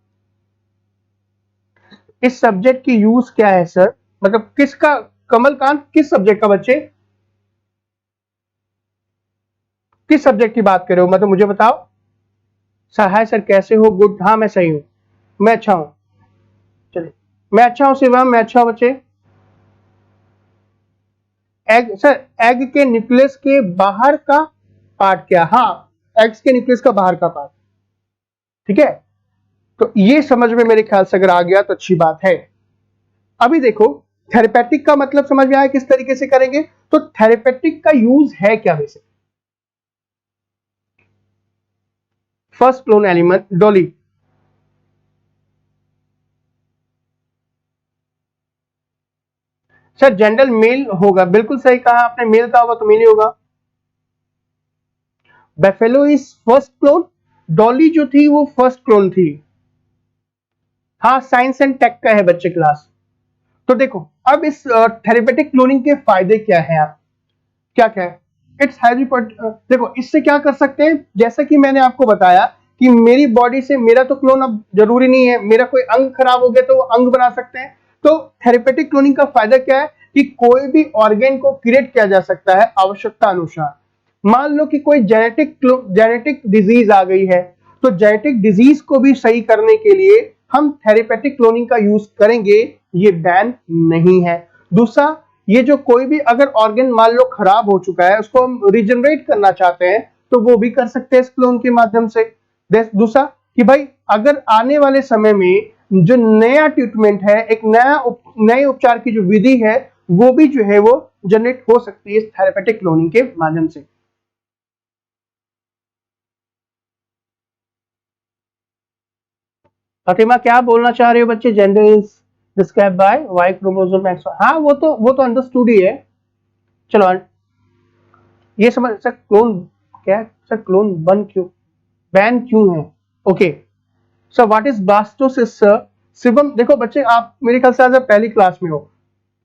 A: इस सब्जेक्ट की यूज क्या है सर, मतलब किसका, कमलकांत किस सब्जेक्ट का बच्चे, किस सब्जेक्ट की बात कर रहे हो, मतलब मुझे बताओ। सर हाय सर कैसे हो, गुड, हाँ मैं सही हूं, मैं अच्छा हूं, चलिए मैं अच्छा हूं शिवम, मैं अच्छा हूं बच्चे। एग सर, एग के न्यूक्लियस के बाहर का पार्ट क्या, हाँ एग्स के न्यूक्लियस का बाहर का पार्ट। ठीक है, तो ये समझ में मेरे ख्याल से अगर आ गया तो अच्छी बात है। अभी देखो थेरेपेटिक का मतलब समझ में आया किस तरीके से करेंगे, तो थेरेपेटिक का यूज है क्या वैसे। First clone element Dolly, sir gender male होगा, बिल्कुल सही कहा आपने, मेल का होगा तो मेल ही होगा। Buffalo is first clone, Dolly जो थी वो फर्स्ट क्लोन थी। हाँ साइंस एंड टेक का है बच्चे क्लास। तो देखो अब इस थेरेपेटिक क्लोनिंग के फायदे क्या है, आप क्या क्या है, इट्स हैवी। देखो इससे क्या कर सकते हैं, जैसा कि मैंने आपको बताया कि मेरी बॉडी से मेरा तो क्लोन अब जरूरी नहीं है, मेरा कोई अंग खराब हो गया तो वो अंग बना सकते हैं। तो थेरेपेटिक क्लोनिंग का फायदा क्या है कि कोई भी ऑर्गेन को क्रिएट किया जा सकता है आवश्यकता अनुसार। मान लो कि कोई जेनेटिक डिजीज आ गई है, तो जेनेटिक डिजीज को भी सही करने के लिए हम थेरेपेटिक क्लोनिंग का यूज करेंगे, ये बैन नहीं है। दूसरा, ये जो कोई भी अगर ऑर्गन मान लो खराब हो चुका है उसको हम रिजनरेट करना चाहते हैं तो वो भी कर सकते हैं इस क्लोन के माध्यम से। दूसरा कि भाई अगर आने वाले समय में जो नया ट्रीटमेंट है, एक नए उपचार की जो विधि है वो भी जो है वो जनरेट हो सकती है इस थेरेपेटिक क्लोनिंग के माध्यम से। फातिमा क्या बोलना चाह रहे हो बच्चे, gender is describe by Y chromosome X, हाँ वो तो अंडरस्टूड ही है। चलो ये समझ सर, क्लोन क्या है सर, क्लोन बन क्यों, बैन क्यों है, okay. Sir what is blastocyst sir? Shivam देखो बच्चे, आप मेरे ख्याल से आज आप पहली क्लास में हो,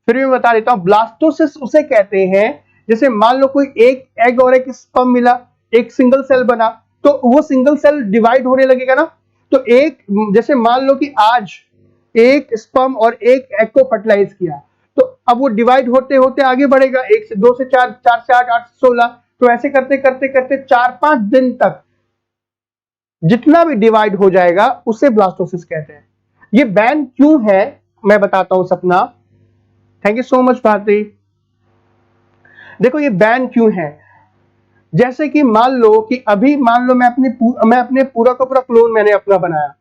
A: फिर भी मैं बता देता हूं। ब्लास्टोसिस उसे कहते हैं जैसे मान लो कोई एक एग और एक स्पर्म मिला, एक सिंगल सेल बना, तो वो सिंगल सेल डिवाइड होने लगेगा ना। तो एक जैसे मान लो कि आज एक स्पर्म और एक एग को फर्टिलाइज किया, तो अब वो डिवाइड होते होते आगे बढ़ेगा, 1 से 2 से 4, 4 से 8, 8 से 16, तो ऐसे करते करते करते 4-5 दिन तक जितना भी डिवाइड हो जाएगा उसे ब्लास्टोसिस कहते हैं। ये बैन क्यों है मैं बताता हूं Sapna. Thank you so much Bharti. देखो ये बैन क्यों है, जैसे कि मान लो कि अभी मान लो मैं अपने पूरा का पूरा क्लोन मैंने अपना बनाया,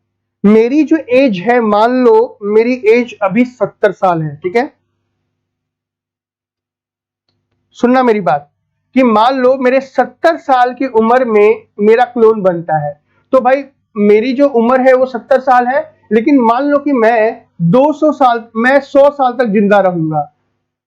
A: मेरी जो एज है, मान लो मेरी एज अभी 70 साल है, ठीक है। सुनना मेरी बात, कि मान लो मेरे 70 साल की उम्र में मेरा क्लोन बनता है, तो भाई मेरी जो उम्र है वो 70 साल है, लेकिन मान लो कि मैं 200 साल, मैं 100 साल तक जिंदा रहूंगा,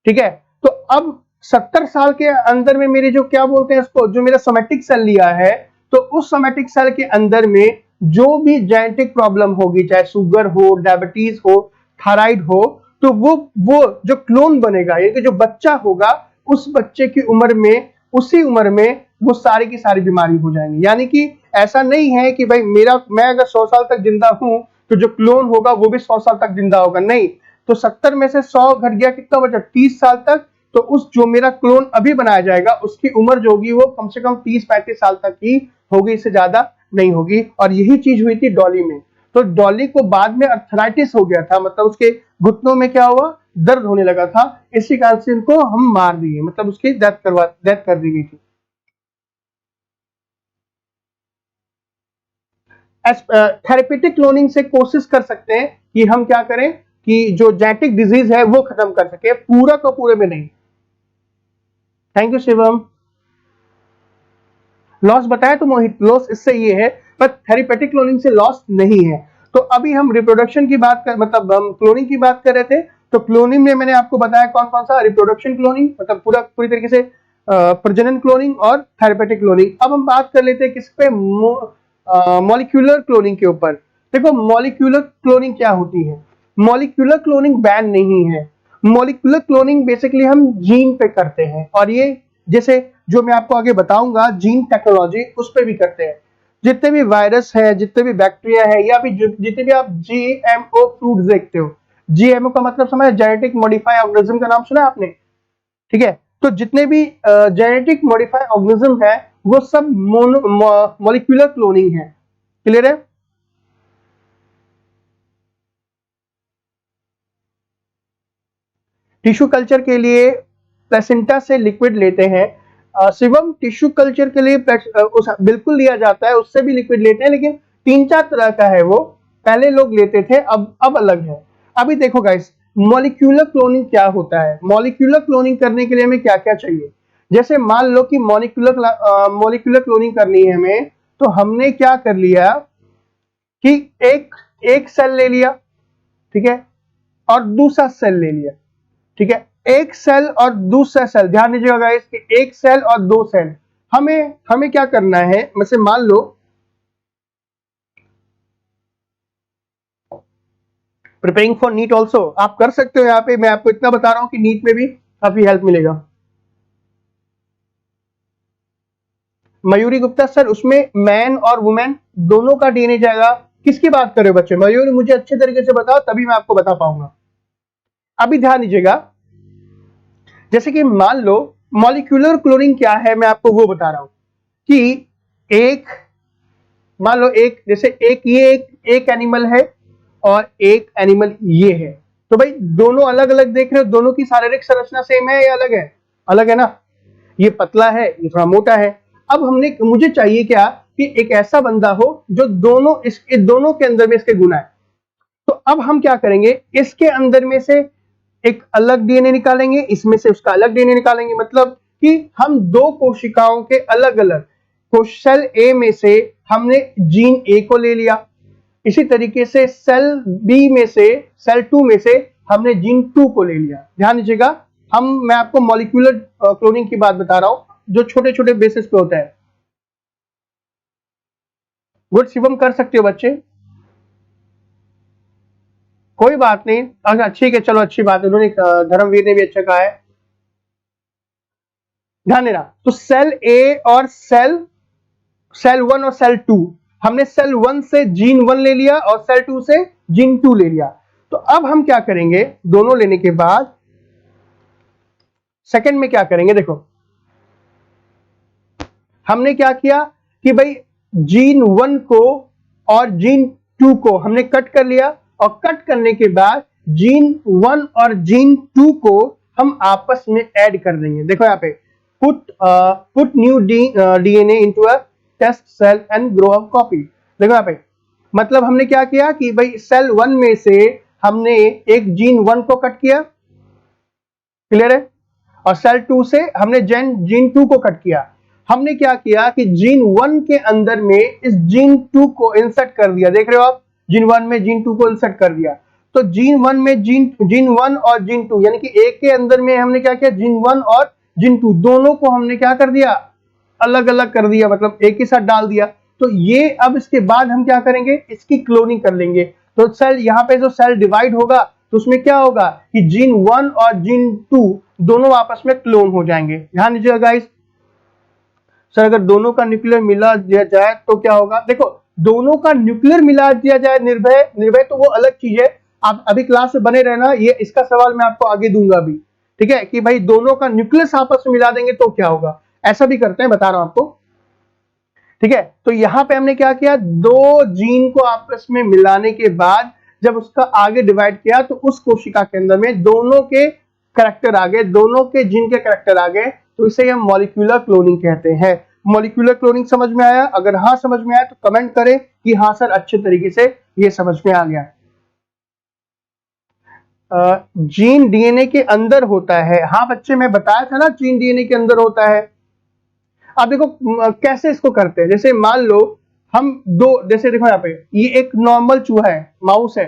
A: ठीक है। तो अब 70 साल के अंदर में मेरे जो क्या बोलते हैं इसको, जो मेरा सोमैटिक सेल लिया है, तो उस सोमैटिक सेल के अंदर में जो भी जेनेटिक प्रॉब्लम होगी, चाहे शुगर हो, डायबिटीज हो, थायराइड हो, तो वो जो क्लोन बनेगा, यानी कि जो बच्चा होगा, उस बच्चे की उम्र में, उसी उम्र में वो सारी की सारी बीमारी हो जाएंगी। यानी कि ऐसा नहीं है कि भाई मैं अगर 100 साल तक जिंदा हूं तो जो क्लोन होगा वो भी 100 साल तक जिंदा होगा, नहीं। तो 70 में से 100 घट गया, कितना बचा, 30 साल तक। तो उस जो मेरा क्लोन अभी बनाया जाएगा उसकी उम्र जो होगी वो कम से कम 30-35 साल तक ही होगी, इससे ज्यादा नहीं होगी। और यही चीज हुई थी डॉली में। तो डॉली को बाद में अर्थराइटिस हो गया था, मतलब उसके घुटनों में क्या हुआ, दर्द होने लगा था, इसी कारण से इनको हम मार दिए, मतलब उसकी डेथ कर दी गई थी। थेरेपेटिक क्लोनिंग से कोशिश कर सकते हैं कि हम क्या करें कि जो जेनेटिक डिजीज है वो खत्म कर सके, पूरा का पूरे में नहीं। Thank you Shivam. लॉस बताया तो मोहित, लॉस इससे ये है, पर थेरेपेटिक क्लोनिंग से लॉस नहीं है। तो अभी हम रिप्रोडक्शन की बात कर, मतलब हम क्लोनिंग की बात कर रहे थे। तो क्लोनिंग में मैंने आपको बताया कौन कौन सा, रिप्रोडक्शन क्लोनिंग मतलब पूरी तरीके से प्रजनन क्लोनिंग और थेरेपेटिक क्लोनिंग। अब हम बात कर लेते हैं किस पे, मॉलिक्यूलर क्लोनिंग के ऊपर। देखो मॉलिक्यूलर क्लोनिंग क्या होती है। मॉलिक्यूलर क्लोनिंग बैन नहीं है। मॉलिक्यूलर क्लोनिंग बेसिकली हम जीन पे करते हैं, और ये जैसे जो मैं आपको आगे बताऊंगा जीन टेक्नोलॉजी, उस पे भी करते हैं। जितने भी वायरस है, जितने भी बैक्टीरिया है, या भी जितने भी आप जीएमओ फ्रूट देखते हो, जीएमओ का मतलब समझ, जेनेटिक मॉडिफाइड ऑर्गेनिज्म का नाम सुना है आपने, ठीक है। तो जितने भी जेनेटिक मॉडिफाइड ऑर्गेनिज्म है वो सब मॉलिक्यूलर क्लोनिंग है। क्लियर है। टिश्यू कल्चर के लिए प्लेसेंटा से लिक्विड लेते हैं। शिवम टिश्यू कल्चर के लिए बिल्कुल लिया जाता है, उससे भी लिक्विड लेते हैं, लेकिन 3-4 तरह का है वो, पहले लोग लेते थे, अब अलग है। अभी देखो गाइस, मॉलिक्यूलर क्लोनिंग क्या होता है। मॉलिक्यूलर क्लोनिंग करने के लिए हमें क्या क्या चाहिए, जैसे मान लो कि मॉलिक्यूलर क्लोनिंग करनी है हमें, तो हमने क्या कर लिया कि एक सेल ले लिया, ठीक है, और दूसरा सेल ले लिया, ठीक है। एक सेल और दूसरा सेल, ध्यान दीजिएगा गाइस कि एक सेल और 2 सेल, हमें क्या करना है, जैसे मान लो प्रिपेयरिंग फॉर नीट ऑल्सो आप कर सकते हो। यहाँ पे मैं आपको इतना बता रहा हूं कि नीट में भी काफी हेल्प मिलेगा। मयूरी गुप्ता सर, उसमें मैन और वुमेन दोनों का डीएनए जाएगा। किसकी बात कर रहे हो बच्चे, मयूरी मुझे अच्छे तरीके से बताओ, तभी मैं आपको बता पाऊंगा। अभी ध्यान दीजिएगा, जैसे कि मान लो मॉलिक्यूलर क्लोनिंग क्या है, मैं आपको वो बता रहा हूं कि एक मान लो जैसे एक एनिमल है और एक एनिमल ये है, तो भाई दोनों अलग अलग देख रहे हो, दोनों की शारीरिक संरचना सेम है या अलग है, अलग है ना। ये पतला है, ये थोड़ा मोटा है। अब मुझे चाहिए क्या कि एक ऐसा बंदा हो जो दोनों के अंदर में इसके गुण है। तो अब हम क्या करेंगे, इसके अंदर में से एक अलग डीएनए निकालेंगे, इसमें से उसका अलग डीएनए निकालेंगे, मतलब कि हम 2 कोशिकाओं के अलग अलग सेल ए में से हमने जीन ए को ले लिया, इसी तरीके से सेल बी में से, सेल 2 में से हमने जीन 2 को ले लिया। ध्यान दीजिएगा, मैं आपको मॉलिक्यूलर क्लोनिंग की बात बता रहा हूं जो छोटे छोटे बेसिस पे होता है। गुड शिवम, कर सकते हो बच्चे। कोई बात नहीं, अच्छा ठीक है, चलो अच्छी बात है, उन्होंने धर्मवीर ने भी अच्छा कहा है, ध्यान देना। तो सेल ए और सेल 1 और सेल 2, हमने सेल 1 से जीन 1 ले लिया और सेल 2 से जीन 2 ले लिया। तो अब हम क्या करेंगे, दोनों लेने के बाद सेकंड में क्या करेंगे, देखो हमने क्या किया कि भाई जीन 1 को और जीन 2 को हमने कट कर लिया, और कट करने के बाद जीन 1 और जीन 2 को हम आपस में ऐड कर देंगे। देखो यहाँ पे put new DNA into a test cell and grow a copy. देखो यहाँ पे मतलब हमने क्या किया कि भाई सेल 1 में से हमने एक जीन 1 को कट किया, क्लियर है, और सेल 2 से हमने जीन 2 को कट किया। हमने क्या किया कि जीन 1 के अंदर में इस जीन 2 को इंसर्ट कर दिया, देख रहे हो आप, जीन 1 में जीन 2 को इंसर्ट कर दिया। तो जीन 1 में जीन 1 और जीन 2 यानी कि एक के अंदर में हमने क्या किया, जीन 1 और जीन 2 दोनों को हमने क्या कर दिया, अलग अलग कर दिया, मतलब एक ही साथ डाल दिया। तो ये अब इसके बाद हम क्या करेंगे, इसकी क्लोनिंग कर लेंगे। तो सेल यहाँ पे जो सेल डिवाइड होगा तो उसमें क्या होगा कि जीन 1 और जीन 2 दोनों आपस में क्लोन हो जाएंगे। ध्यान दीजिएगा गाइस, सर अगर दोनों का न्यूक्लियर मिला दिया जाए तो क्या होगा, देखो दोनों का न्यूक्लियर मिला दिया जाए निर्भय तो वो अलग चीज है, आप अभी क्लास में बने रहना, ये इसका सवाल मैं आपको आगे दूंगा अभी, ठीक है, कि भाई दोनों का न्यूक्लियस आपस में मिला देंगे तो क्या होगा, ऐसा भी करते हैं, बता रहा हूं आपको, ठीक है। तो यहां पे हमने क्या किया, दो जीन को आपस में मिलाने के बाद जब उसका आगे डिवाइड किया तो उस कोशिका के अंदर में दोनों के करैक्टर आ गए, दोनों के जीन के करैक्टर आ गए, तो इसे हम मॉलिक्यूलर क्लोनिंग कहते हैं। मॉलिक्यूलर क्लोनिंग समझ में आया? अगर हाँ समझ में आया तो कमेंट करें कि हाँ सर अच्छे तरीके से ये समझ में आ गया। जीन डीएनए के अंदर होता है, हाँ बच्चे मैं बताया था ना, जीन डीएनए के अंदर होता है। अब देखो कैसे इसको करते हैं, जैसे मान लो हम दो, जैसे देखो यहाँ पे ये एक नॉर्मल चूहा है, माउस है,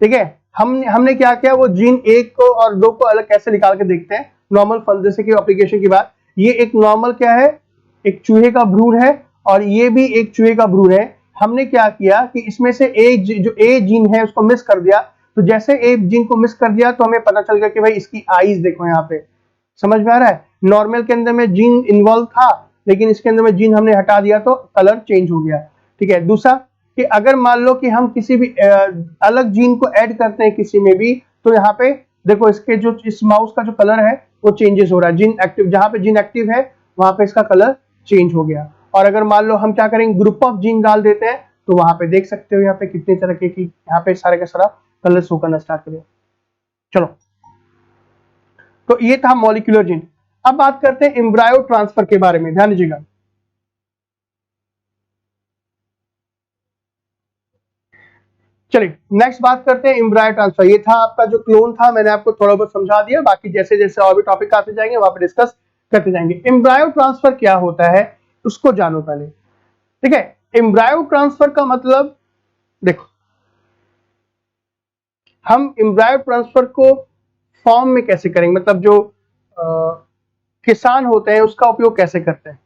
A: ठीक है, हमने क्या किया, वो जीन 1 को और 2 को अलग कैसे निकाल के देखते हैं नॉर्मल फल, जैसे कि एप्लीकेशन की बात, ये एक नॉर्मल क्या है, एक चूहे का भ्रूण है और ये भी एक चूहे का भ्रूण है। हमने क्या किया कि इसमें से जो ए जीन है उसको मिस कर दिया, तो जैसे ए जीन को मिस कर दिया तो हमें पता चल गया कि भाई इसकी आईज देखो, यहाँ पे समझ में आ रहा है, नॉर्मल के अंदर में जीन इन्वॉल्व था लेकिन इसके अंदर में जीन हमने हटा दिया तो कलर चेंज हो गया, ठीक है। दूसरा कि अगर मान लो कि हम किसी भी अलग जीन को ऐड करते हैं किसी में भी, तो यहाँ पे देखो इसके जो इस माउस का जो कलर है वो चेंजेस हो रहा है, जीन एक्टिव, जहां पे जीन एक्टिव है वहां पे इसका कलर चेंज हो गया। और अगर मान लो हम क्या करेंगे, ग्रुप ऑफ जीन डाल देते हैं तो वहां पे देख सकते हो यहाँ पे कितने तरह के, यहाँ पे सारे का सारा कलर शो करना स्टार्ट करें। चलो, तो ये था मॉलिक्यूलर जीन। अब बात करते हैं एम्ब्रायो ट्रांसफर के बारे में, ध्यान दीजिएगा। चलिए नेक्स्ट बात करते हैं एम्ब्रायो ट्रांसफर। ये था आपका जो क्लोन था, मैंने आपको थोड़ा बहुत समझा दिया, बाकी जैसे जैसे और भी टॉपिक आते जाएंगे वहां पे डिस्कस करते जाएंगे। एम्ब्रायो ट्रांसफर क्या होता है उसको जानो पहले, ठीक है। एम्ब्रायो ट्रांसफर का मतलब, देखो हम एम्ब्रायो ट्रांसफर को फॉर्म में कैसे करेंगे, मतलब जो किसान होते हैं उसका उपयोग कैसे करते हैं।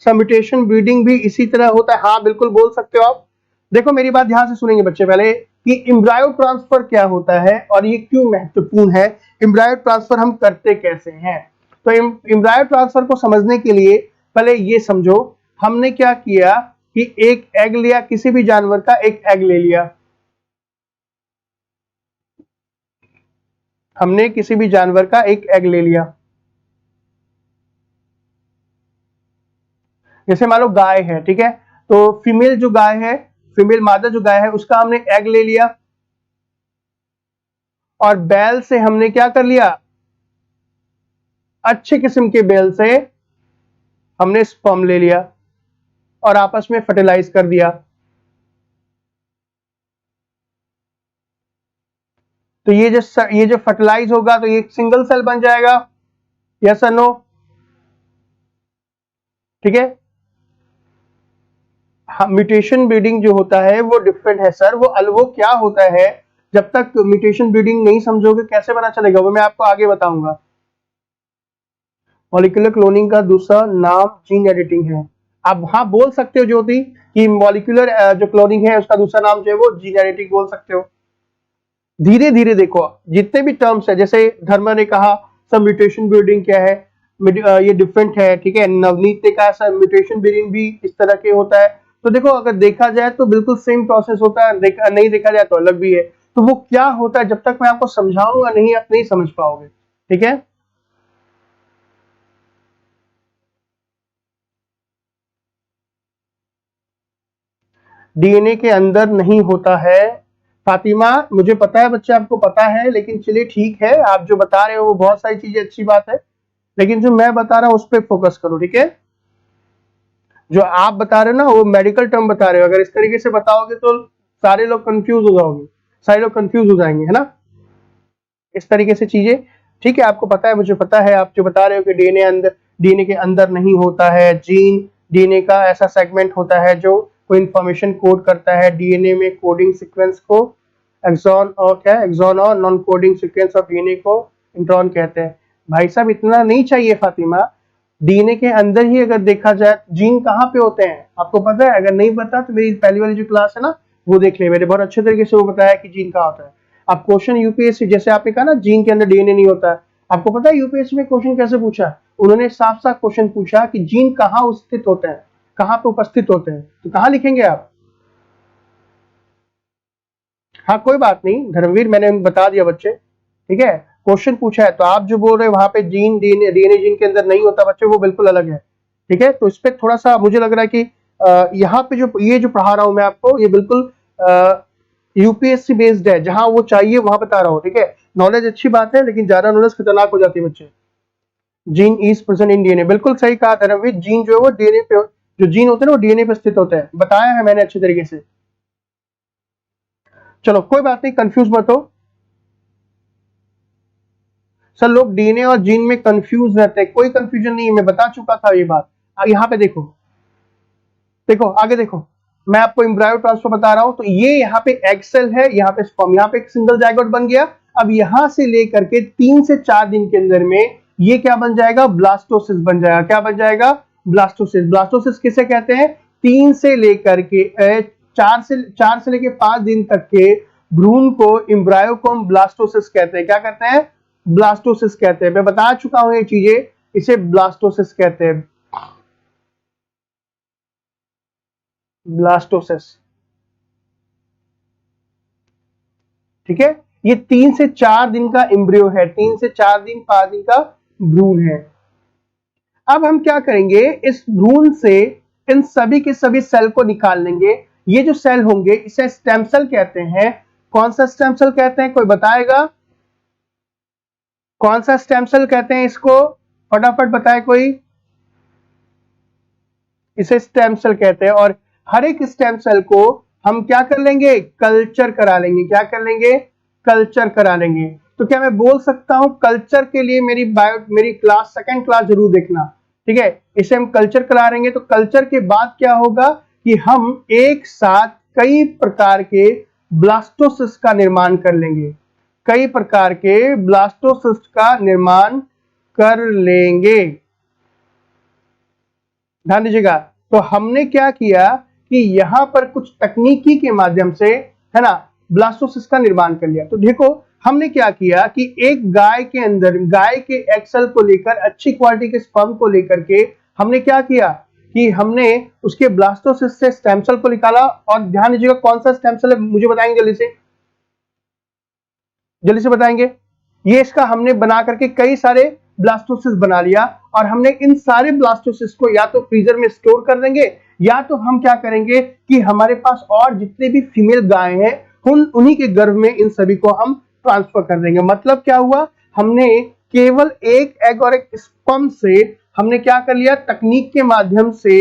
A: म्यूटेशन ब्रीडिंग भी इसी तरह होता है, हाँ बिल्कुल बोल सकते हो आप। देखो मेरी बात ध्यान से सुनेंगे बच्चे पहले कि एम्ब्रायो ट्रांसफर क्या होता है और ये क्यों महत्वपूर्ण है, एम्ब्रायो ट्रांसफर हम करते कैसे हैं। तो एम्ब्रायो ट्रांसफर को समझने के लिए पहले ये समझो, हमने क्या किया कि एक एग लिया, किसी भी जानवर का एक एग ले लिया, हमने किसी भी जानवर का एक एग ले लिया, जैसे मान लो गाय है, ठीक है, तो फीमेल जो गाय है, फीमेल मादा जो गाय है उसका हमने एग ले लिया, और बैल से हमने क्या कर लिया, अच्छे किस्म के बैल से हमने स्पर्म ले लिया और आपस में फर्टिलाइज कर दिया। तो ये जो फर्टिलाइज होगा तो ये सिंगल सेल बन जाएगा, यस और नो, ठीक है। म्यूटेशन ब्रीडिंग जो होता है वो डिफरेंट है सर, वो क्या होता है, जब तक म्यूटेशन ब्रीडिंग नहीं समझोगे कैसे पता चलेगा, वो मैं आपको आगे बताऊंगा। मॉलिक्यूलर क्लोनिंग का दूसरा नाम जीन एडिटिंग है। आप हाँ बोल सकते हो ज्योति कि मॉलिक्यूलर जो क्लोनिंग है उसका दूसरा नाम जो है वो जीन एडिटिंग बोल सकते हो, धीरे धीरे देखो जितने भी टर्म्स है, जैसे धर्मा ने कहा सब म्यूटेशन ब्रीडिंग क्या है, ये डिफरेंट है, ठीक है। नवनीत ने कहा सब म्यूटेशन ब्रीडिंग भी इस तरह के होता है। तो देखो अगर देखा जाए तो बिल्कुल सेम प्रोसेस होता है, नहीं देखा जाए तो अलग भी है। तो वो क्या होता है जब तक मैं आपको समझाऊंगा नहीं, आप नहीं समझ पाओगे, ठीक है। डीएनए के अंदर नहीं होता है फातिमा, मुझे पता है बच्चे आपको पता है, लेकिन चलिए ठीक है, आप जो बता रहे हो वो बहुत सारी चीजें अच्छी बात है, लेकिन जो मैं बता रहा हूं उस पर फोकस करो, ठीक है। जो आप बता रहे हो ना वो मेडिकल टर्म बता रहे हो, अगर इस तरीके से बताओगे तो सारे लोग कंफ्यूज हो जाओगे, सारे लोग कंफ्यूज हो जाएंगे, है ना, इस तरीके से चीजें। ठीक है, आपको पता है, मुझे पता है, आप जो बता रहे हो कि डीएनए के अंदर नहीं होता है जीन, डीएनए का ऐसा सेगमेंट होता है जो कोई इंफॉर्मेशन कोड करता है। डीएनए में कोडिंग सीक्वेंस को एक्सॉन और क्या है, एक्सॉन और non coding sequence of DNA को इंट्रॉन कहते हैं। भाई साहब इतना नहीं चाहिए फातिमा, डीएनए के अंदर ही अगर देखा जाए जीन कहाँ पे होते हैं आपको पता है? अगर नहीं पता तो मेरी पहली वाली जो क्लास है ना वो देख ले, मैंने बहुत अच्छे तरीके से वो बताया कि जीन कहाँ होता है। अब क्वेश्चन यूपीएससी, जैसे आपने कहा ना जीन के अंदर डीएनए नहीं होता है, आपको पता है यूपीएससी में क्वेश्चन कैसे पूछा? उन्होंने साफ साफ क्वेश्चन पूछा कि जीन कहाँ स्थित होते हैं, कहाँ पे उपस्थित होते हैं, तो कहाँ लिखेंगे आप? हाँ कोई बात नहीं धर्मवीर, मैंने बता दिया बच्चे, ठीक है। क्वेश्चन पूछा है तो आप जो बोल रहे हैं वहां पे जीन डीएनए जीन के अंदर नहीं होता बच्चे, वो बिल्कुल अलग है, ठीक है। तो इस पे थोड़ा सा मुझे लग रहा है कि यहाँ पे जो ये जो पढ़ा रहा हूं मैं आपको, ये बिल्कुल यूपीएससी बेस्ड है, जहां वो चाहिए वहां बता रहा हूँ, ठीक है। नॉलेज अच्छी बात है, लेकिन ज्यादा नॉलेज खतरनाक हो जाती है बच्चे। Gene is present in DNA, बिल्कुल सही कहा धर्मवीर, जीन जो है वो डीएनए पे, जो जीन होते हैं ना वो डीएनए पे स्थित होते हैं, बताया है मैंने अच्छे तरीके से। चलो कोई बात नहीं, कंफ्यूज मत हो सर, लोग डीएनए और जीन में कंफ्यूज रहते हैं, कोई कंफ्यूजन नहीं है, मैं बता चुका था ये बात। यहाँ पे देखो, देखो आगे देखो, मैं आपको एम्ब्रायो ट्रांसफर बता रहा हूं, तो ये यहाँ पे एग सेल है, यहाँ पे स्पर्म, यहाँ पे एक सिंगल जाइगोट बन गया। अब यहां से लेकर के 3 से 4 दिन के अंदर में ये क्या बन जाएगा? ब्लास्टोसिस बन जाएगा। क्या बन जाएगा? ब्लास्टोसिस। ब्लास्टोसिस किसे कहते हैं? 3 से लेकर के 4 से लेकर 5 दिन तक के भ्रूण को, एम्ब्रायो को हम ब्लास्टोसिस कहते हैं। क्या कहते हैं? ब्लास्टोसिस कहते हैं। मैं बता चुका हूं ये चीजें, इसे ब्लास्टोसिस कहते हैं, ब्लास्टोसिस, ठीक है। ये 3 से 4 दिन का एम्ब्रियो है, 3 से 4 दिन 5 दिन का भ्रूण है। अब हम क्या करेंगे, इस भ्रूण से इन सभी के सभी सेल को निकाल लेंगे। ये जो सेल होंगे इसे स्टेम सेल कहते हैं। कौन सा स्टेम सेल कहते हैं, कोई बताएगा? कौन सा स्टेम सेल कहते हैं इसको? फटाफट बताए कोई। इसे स्टेम सेल कहते हैं। और हर एक स्टेम सेल को हम क्या कर लेंगे? कल्चर करा लेंगे। क्या कर लेंगे? कल्चर करा लेंगे। तो क्या मैं बोल सकता हूं कल्चर के लिए मेरी क्लास, सेकंड क्लास जरूर देखना, ठीक है। इसे हम कल्चर करा लेंगे, तो कल्चर के बाद क्या होगा कि हम एक साथ कई प्रकार के ब्लास्टोसिस्ट का निर्माण कर लेंगे, कई प्रकार के ब्लास्टोसिस्ट का निर्माण कर लेंगे, ध्यान दीजिएगा। तो हमने क्या किया कि यहां पर कुछ तकनीकी के माध्यम से, है ना, ब्लास्टोसिस्ट का निर्माण कर लिया। तो देखो हमने क्या किया कि एक गाय के अंदर, गाय के एक्सेल को लेकर, अच्छी क्वालिटी के स्पर्म को लेकर के हमने क्या किया कि हमने उसके ब्लास्टोसिस्ट से स्टेम सेल को निकाला। और ध्यान दीजिएगा कौन सा स्टेम सेल है मुझे बताएंगे जल्दी से बताएंगे। ये इसका हमने बना करके कई सारे ब्लास्टोसिस्ट बना लिया, और हमने इन सारे ब्लास्टोसिस्ट को या तो फ्रीजर में स्टोर कर देंगे, या तो हम क्या करेंगे कि हमारे पास और जितने भी फीमेल गाय हैं उन्हीं के गर्भ में इन सभी को हम ट्रांसफर कर देंगे। मतलब क्या हुआ, हमने केवल एक एग और एक स्पर्म से हमने क्या कर लिया, तकनीक के माध्यम से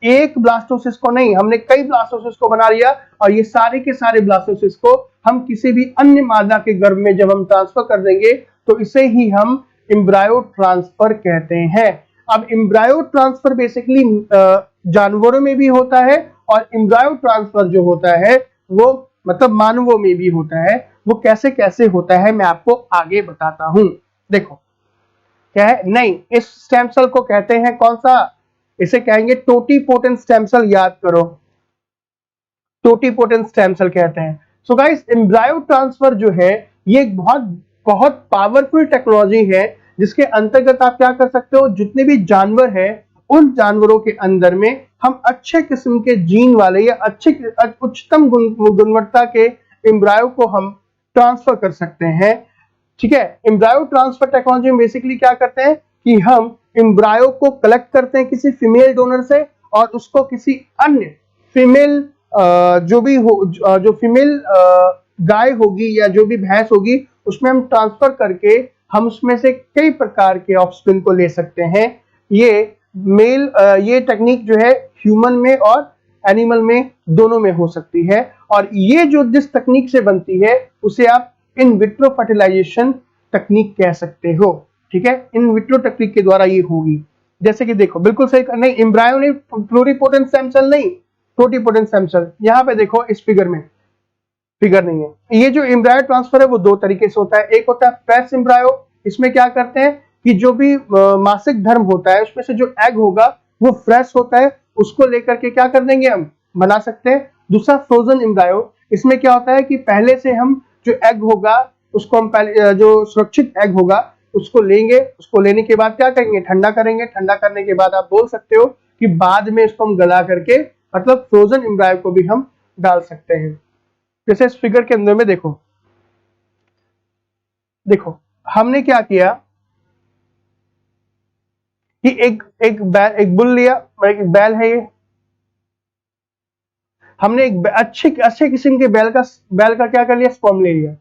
A: एक ब्लास्टोसिस्ट को नहीं, हमने कई ब्लास्टोसिस्ट को बना लिया। और ये सारे के सारे ब्लास्टोसिस्ट को हम किसी भी अन्य मादा के गर्भ में जब हम ट्रांसफर कर देंगे तो इसे ही हम एम्ब्रायो ट्रांसफर कहते हैं। अब एम्ब्रायो ट्रांसफर बेसिकली जानवरों में भी होता है, और एम्ब्रायो ट्रांसफर जो होता है वो मतलब मानवों में भी होता है। वो कैसे कैसे होता है मैं आपको आगे बताता हूं। देखो क्या है, नहीं, इस स्टेम सेल को कहते हैं कौन सा, इसे कहेंगे टोटीपोटेंट स्टेम सेल। याद करो, टोटीपोटेंट स्टेम सेल कहते हैं। सो गाइस, एम्ब्रायो ट्रांसफर जो है ये एक बहुत बहुत पावरफुल टेक्नोलॉजी है, जिसके अंतर्गत आप क्या कर सकते हो, जितने भी जानवर हैं उन जानवरों के अंदर में हम अच्छे किस्म के जीन वाले या अच्छे उच्चतम गुणवत्ता के एम्ब्रायो को हम ट्रांसफर कर सकते हैं। ठीक है, एम्ब्रायो ट्रांसफर टेक्नोलॉजी में बेसिकली क्या करते हैं कि हम एम्ब्रायो को कलेक्ट करते हैं किसी फीमेल डोनर से, और उसको किसी अन्य फीमेल जो भी हो, जो फीमेल गाय होगी या जो भी भैंस होगी, उसमें हम ट्रांसफर करके हम उसमें से कई प्रकार के ऑफस्प्रिंग को ले सकते हैं। ये टेक्निक जो है ह्यूमन में और एनिमल में दोनों में हो सकती है, और ये जो जिस तकनीक से बनती है उसे आप इन विट्रो फर्टिलाइजेशन तकनीक कह सकते हो। ठीक है, इन विट्रो तकनीक के द्वारा ये होगी। जैसे कि देखो, बिल्कुल सही, नहीं एम्ब्रायो नहीं, प्लूरिपोटेंट स्टेम सेल नहीं, टोटिपोटेंट स्टेम सेल। यहाँ पे देखो इस फिगर में, फिगर नहीं है। ये जो एम्ब्रायो ट्रांसफर है वो दो तरीके से होता है। एक होता है फ्रेश एम्ब्रायो, इसमें क्या करते हैं कि जो भी मासिक धर्म होता है उसमें से जो एग होगा वो फ्रेश होता है, उसको लेकर के क्या कर देंगे, हम बना सकते हैं। दूसरा फ्रोजन एम्ब्रायो, इसमें क्या होता है कि पहले से हम जो एग होगा उसको हम पहले जो सुरक्षित एग होगा उसको लेंगे, उसको लेने के बाद क्या करेंगे, ठंडा करेंगे। ठंडा करने के बाद आप बोल सकते हो कि बाद में इसको हम गला करके, मतलब फ्रोजन एम्ब्रायो को भी हम डाल सकते हैं। जैसे इस फिगर के अंदर में देखो, देखो हमने क्या किया कि एक बुल लिया, एक बैल है ये, हमने एक अच्छे किस्म के बैल का क्या कर लिया, स्पर्म ले लिया,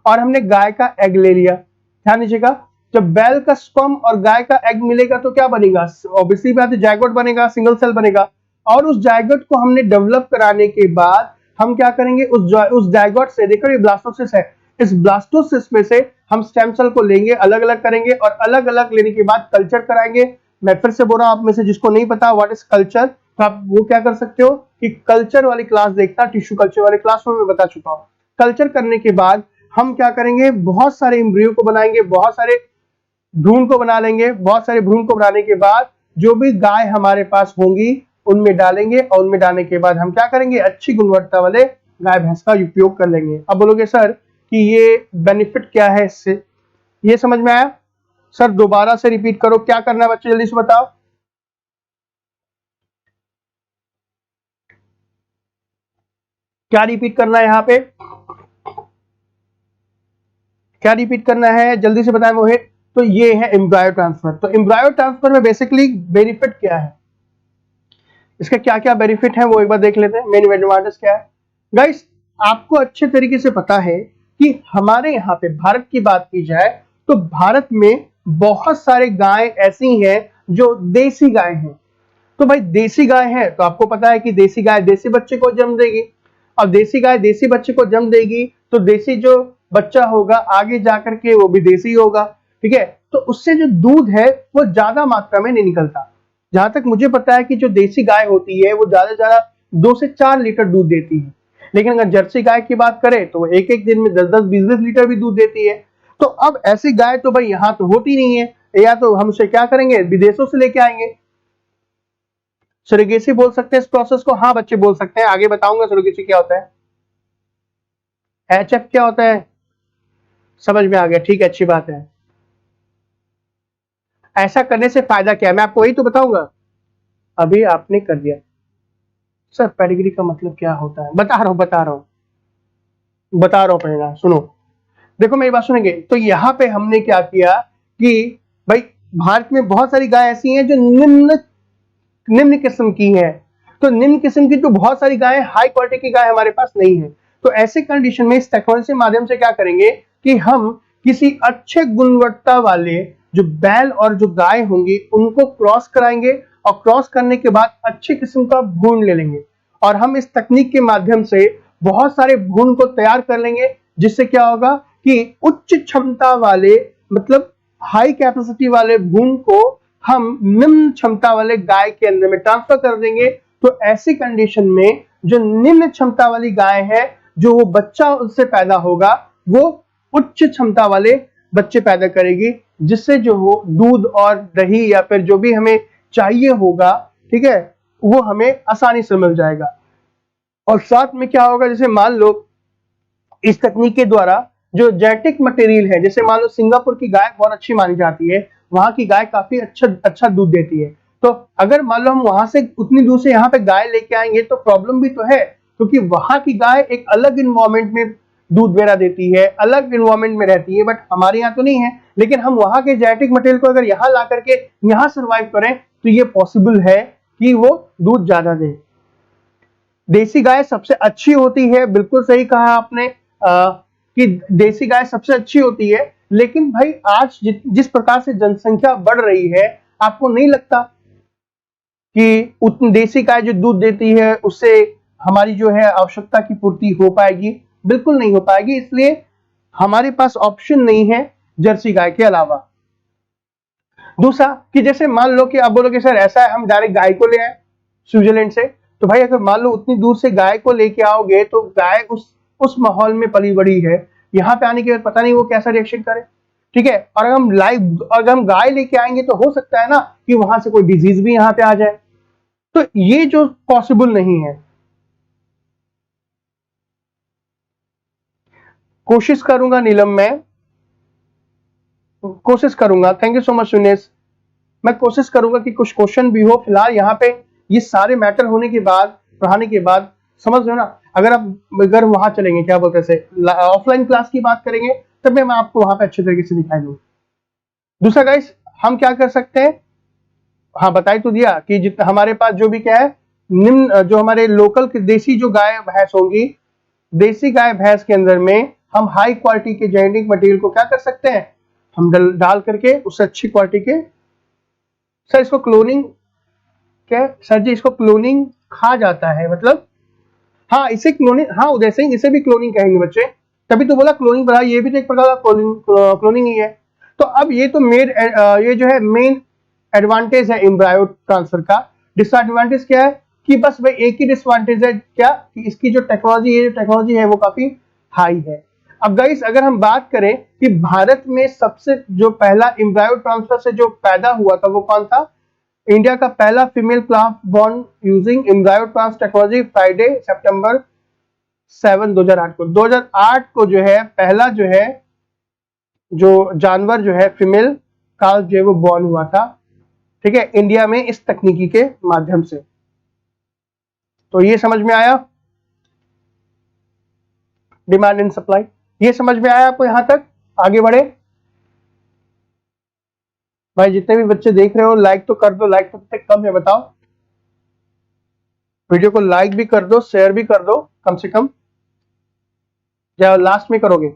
A: और हमने गाय का एग ले लिया। ध्यान दीजिएगा, जब बैल का स्पर्म और गाय का एग मिलेगा तो क्या बनेगा, ऑब्वियसली बात है जायगोट बनेगा, सिंगल सेल बनेगा। और उस जायगोट को हमने डेवलप कराने के बाद हम क्या करेंगे, उस जायगोट से, देखो ये ब्लास्टोसिस है, इस ब्लास्टोसिस में से हम स्टेम सेल को लेंगे, अलग अलग करेंगे, और अलग अलग लेने के बाद कल्चर कराएंगे। मैं फिर से बोल रहा हूं, आप में से जिसको नहीं पता व्हाट इज कल्चर, तो आप वो क्या कर सकते हो कि कल्चर वाली क्लास देखना, टिश्यू कल्चर वाली क्लास में मैं बता चुका हूं। कल्चर करने के बाद हम क्या करेंगे, बहुत सारे एम्ब्रियो को बनाएंगे, बहुत सारे भ्रूण को बना लेंगे। बहुत सारे भ्रूण को बनाने के बाद जो भी गाय हमारे पास होंगी उनमें डालेंगे, और उनमें डालने के बाद हम क्या करेंगे, अच्छी गुणवत्ता वाले गाय भैंस का उपयोग कर लेंगे। अब बोलोगे सर कि ये बेनिफिट क्या है इससे, ये समझ में आया? सर दोबारा से रिपीट करो, क्या करना है बच्चे, जल्दी से बताओ। क्या रिपीट करना है यहाँ पे, क्या रिपीट करना है, जल्दी से बताएं मोहित। तो ये है एम्ब्रायो ट्रांसफर। तो एम्ब्रायो ट्रांसफर में बेसिकली बेनिफिट क्या है, इसके क्या क्या बेनिफिट है वो एक बार देख लेते हैं। मेन एडवांटेज क्या है गाइस, आपको अच्छे तरीके से पता है कि हमारे यहाँ पे भारत की बात की जाए तो भारत में बहुत सारे गाय ऐसी हैं जो देसी गाय हैं। तो भाई देसी गाय है तो आपको पता है कि देसी गाय देसी बच्चे को जन्म देगी, और देसी गाय देसी बच्चे को जन्म देगी तो देसी जो बच्चा होगा आगे जाकर के वो भी देसी होगा। ठीक है, तो उससे जो दूध है वो ज्यादा मात्रा में नहीं निकलता। जहां तक मुझे पता है कि जो देसी गाय होती है वो ज्यादा से ज्यादा 2 से 4 लीटर दूध देती है, लेकिन अगर जर्सी गाय की बात करें तो वो एक एक दिन में 10-10, 20-20 लीटर भी दूध देती है। तो अब ऐसी गाय तो भाई यहाँ तो होती नहीं है, या तो हम उसे क्या करेंगे, विदेशों से लेके आएंगे। सुरोगेसी बोल सकते हैं इस प्रोसेस को, हाँ बच्चे बोल सकते हैं, आगे बताऊंगा सुरोगेसी क्या होता है। एचएफ क्या होता है, समझ में आ गया, ठीक है, अच्छी बात है। ऐसा करने से फायदा क्या है, मैं आपको वही तो बताऊंगा। अभी आपने कर दिया सर, पेडिग्री का मतलब क्या होता है, बता रहा हूं पहला सुनो। देखो मेरी बात सुनेंगे, तो यहाँ पे हमने क्या किया कि भाई भारत में बहुत सारी गाय ऐसी हैं जो निम्न किस्म की हैं। तो निम्न किस्म की तो बहुत सारी गाय, हाई क्वालिटी की गाय हमारे पास नहीं है। तो ऐसे कंडीशन में इस टेक्नोलॉजी के माध्यम से क्या करेंगे कि हम किसी अच्छे गुणवत्ता वाले जो बैल और जो गाय होंगी उनको क्रॉस कराएंगे, और क्रॉस करने के बाद अच्छे किस्म का भ्रूण ले लेंगे, और हम इस तकनीक के माध्यम से बहुत सारे भ्रूण को तैयार कर लेंगे, जिससे क्या होगा कि उच्च क्षमता वाले, मतलब हाई कैपेसिटी वाले भ्रूण को हम निम्न क्षमता वाले गाय के अंदर में ट्रांसफर कर देंगे। तो ऐसी कंडीशन में जो निम्न क्षमता वाली गाय है, जो वो बच्चा उससे पैदा होगा वो उच्च क्षमता वाले बच्चे पैदा करेगी, जिससे जो हो दूध और दही या फिर जो भी हमें चाहिए होगा, ठीक है, वो हमें आसानी से मिल जाएगा। और साथ में क्या होगा, जैसे मान लो इस तकनीक के द्वारा जो जेनेटिक मटेरियल है, जैसे मान लो सिंगापुर की गाय बहुत अच्छी मानी जाती है, वहां की गाय काफी अच्छा दूध देती है, तो अगर मान लो हम वहां से उतनी दूर से यहाँ पे गाय लेके आएंगे तो प्रॉब्लम भी तो है, क्योंकि वहां की गाय एक अलग इन्वायरमेंट में दूध वगैरह देती है, अलग इन्वायरमेंट में रहती है, बट हमारे यहाँ तो नहीं है। लेकिन हम वहां के जेनेटिक मटेरियल को अगर यहाँ ला करके यहाँ सर्वाइव करें तो ये पॉसिबल है कि वो दूध ज्यादा दे। देसी गाय सबसे अच्छी होती है, बिल्कुल सही कहा आपने कि देसी गाय सबसे अच्छी होती है, लेकिन भाई आज जिस प्रकार से जनसंख्या बढ़ रही है, आपको नहीं लगता कि उतनी देसी गाय जो दूध देती है उससे हमारी जो है आवश्यकता की पूर्ति हो पाएगी? बिल्कुल नहीं हो पाएगी। इसलिए हमारे पास ऑप्शन नहीं है जर्सी गाय के अलावा। दूसरा कि जैसे मान लो कि आप बोलोगे सर ऐसा है हम डायरेक्ट गाय को ले आए स्विट्जरलैंड से, तो भाई अगर मान लो उतनी दूर से गाय को लेके आओगे तो गाय उस माहौल में पली बड़ी है, यहाँ पे आने के बाद पता नहीं वो कैसा रिएक्शन करे, ठीक है। और अगर हम गाय लेके आएंगे तो हो सकता है ना कि वहां से कोई डिजीज भी यहाँ पे आ जाए, तो ये जो पॉसिबल नहीं है। कोशिश करूंगा नीलम, मैं कोशिश करूंगा, thank you so much Sunesh, मैं कोशिश करूंगा कि कुछ क्वेश्चन भी हो। फिलहाल यहाँ पे ये सारे मैटर होने के बाद, पढ़ाने के बाद, समझ रहे हो ना, अगर वहां चलेंगे, क्या बोलते हैं, ऑफलाइन क्लास की बात करेंगे, तब मैं आपको वहां पे अच्छे तरीके से दिखाई दूंगा। दूसरा गाइस, हम क्या कर सकते हैं, हाँ बताई तो दिया कि हमारे पास जो भी क्या है, निम्न जो हमारे लोकल देसी जो गाय भैंस होंगी, देसी गाय भैंस के अंदर में हम हाई क्वालिटी के जेनेटिक मटेरियल को क्या कर सकते हैं, हम डाल करके उससे अच्छी क्वालिटी के, सर इसको क्लोनिंग, क्या सर जी इसको क्लोनिंग कहा जाता है, मतलब हाँ इसे क्लोनिंग, हाँ उदय सिंह इसे भी क्लोनिंग कहेंगे बच्चे, तभी तो बोला क्लोनिंग बना, ये भी तो एक प्रकार का क्लोनिंग ही है। तो अब ये तो ये जो है मेन एडवांटेज है एम्ब्रायो ट्रांसफर का। डिसएडवांटेज क्या है कि बस भाई एक ही डिसएडवांटेज है, क्या कि इसकी जो टेक्नोलॉजी है वो काफी हाई है। अब गाइस अगर हम बात करें कि भारत में सबसे जो पहला एम्ब्रायो ट्रांसफर से जो पैदा हुआ था वो कौन था, इंडिया का पहला female class born using embryo trans technology Friday सितंबर 7 2008 को, 2008 को जो है पहला जो है जो जानवर जो है फीमेल काल जो है वो बॉर्न हुआ था, ठीक है, इंडिया में इस तकनीकी के माध्यम से। तो ये समझ में आया, डिमांड एंड सप्लाई, ये समझ में आया आपको यहां तक? आगे बढ़े भाई, जितने भी बच्चे देख रहे हो लाइक तो कर दो, लाइक तो कितने कम है बताओ, वीडियो को लाइक भी कर दो, शेयर भी कर दो कम से कम, या लास्ट में करोगे?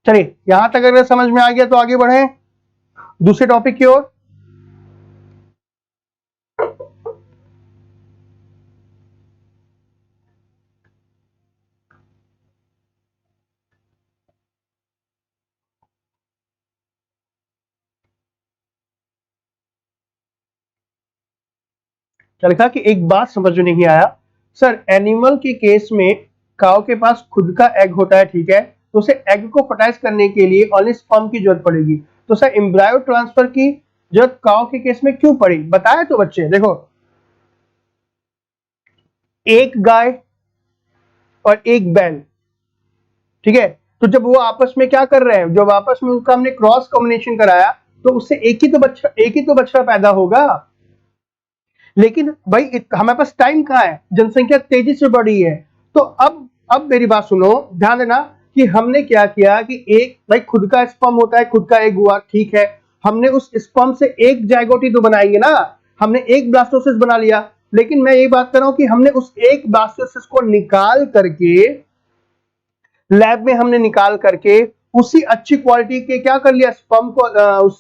A: चलिए यहां तक अगर समझ में आ गया तो आगे बढ़े दूसरे टॉपिक की ओर। क्या लिखा कि एक बात समझ में नहीं आया सर, एनिमल के केस में काऊ के पास खुद का एग होता है, ठीक है, तो उसे एग को फर्टाइज करने के लिए ओनली स्पर्म की जरूरत पड़ेगी, तो सर एम्ब्रायो ट्रांसफर की जरूरत काऊ के केस में क्यों पड़ी? बताया तो बच्चे, देखो एक गाय और एक बैल, ठीक है, तो जब वो आपस में क्या कर रहे हैं, जब आपस में उनका हमने क्रॉस कॉम्बिनेशन कराया तो उससे एक ही तो बच्चा पैदा होगा। लेकिन भाई हमारे पास टाइम कहाँ है, जनसंख्या तेजी से बढ़ी है, तो अब मेरी बात सुनो, ध्यान देना कि हमने क्या किया कि एक भाई खुद का स्पर्म होता है, खुद का एग हुआ, ठीक है, हमने उस स्पर्म से एक जाइगोट ही तो बनाएंगे ना, हमने एक ब्लास्टोसिस बना लिया, लेकिन मैं ये बात कर रहा हूं कि हमने उस एक ब्लास्टोसिस को निकाल करके लैब में हमने निकाल करके उसी अच्छी क्वालिटी के क्या कर लिया, स्पर्म को उस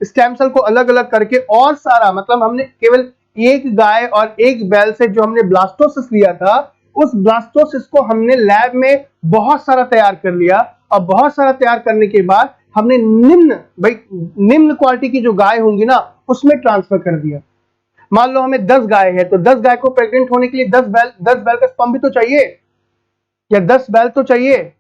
A: स्टेम सेल को अलग अलग करके, और सारा मतलब हमने केवल एक गाय और एक बैल से जो हमने ब्लास्टोसिस लिया था, उस ब्लास्टोसिस को हमने लैब में बहुत सारा तैयार कर लिया, और बहुत सारा तैयार करने के बाद हमने निम्न क्वालिटी की जो गाय होंगी ना उसमें ट्रांसफर कर दिया। मान लो हमें 10 गाय है, तो 10 गाय को प्रेग्नेंट होने के लिए 10 बैल का स्पर्म भी तो चाहिए, या 10 बैल तो चाहिए,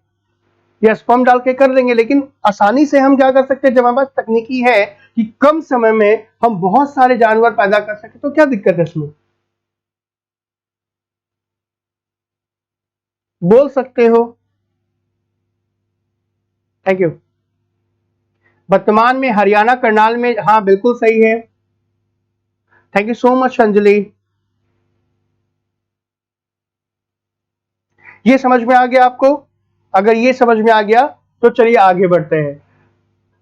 A: या स्पर्म डाल के कर देंगे। लेकिन आसानी से हम क्या कर सकते हैं, जब हमारे पास तकनीकी है कि कम समय में हम बहुत सारे जानवर पैदा कर सके, तो क्या दिक्कत है इसमें? बोल सकते हो। Thank you. वर्तमान में हरियाणा करनाल में, हाँ बिल्कुल सही है। Thank you so much Anjali. ये समझ में आ गया आपको? अगर ये समझ में आ गया तो चलिए आगे बढ़ते हैं।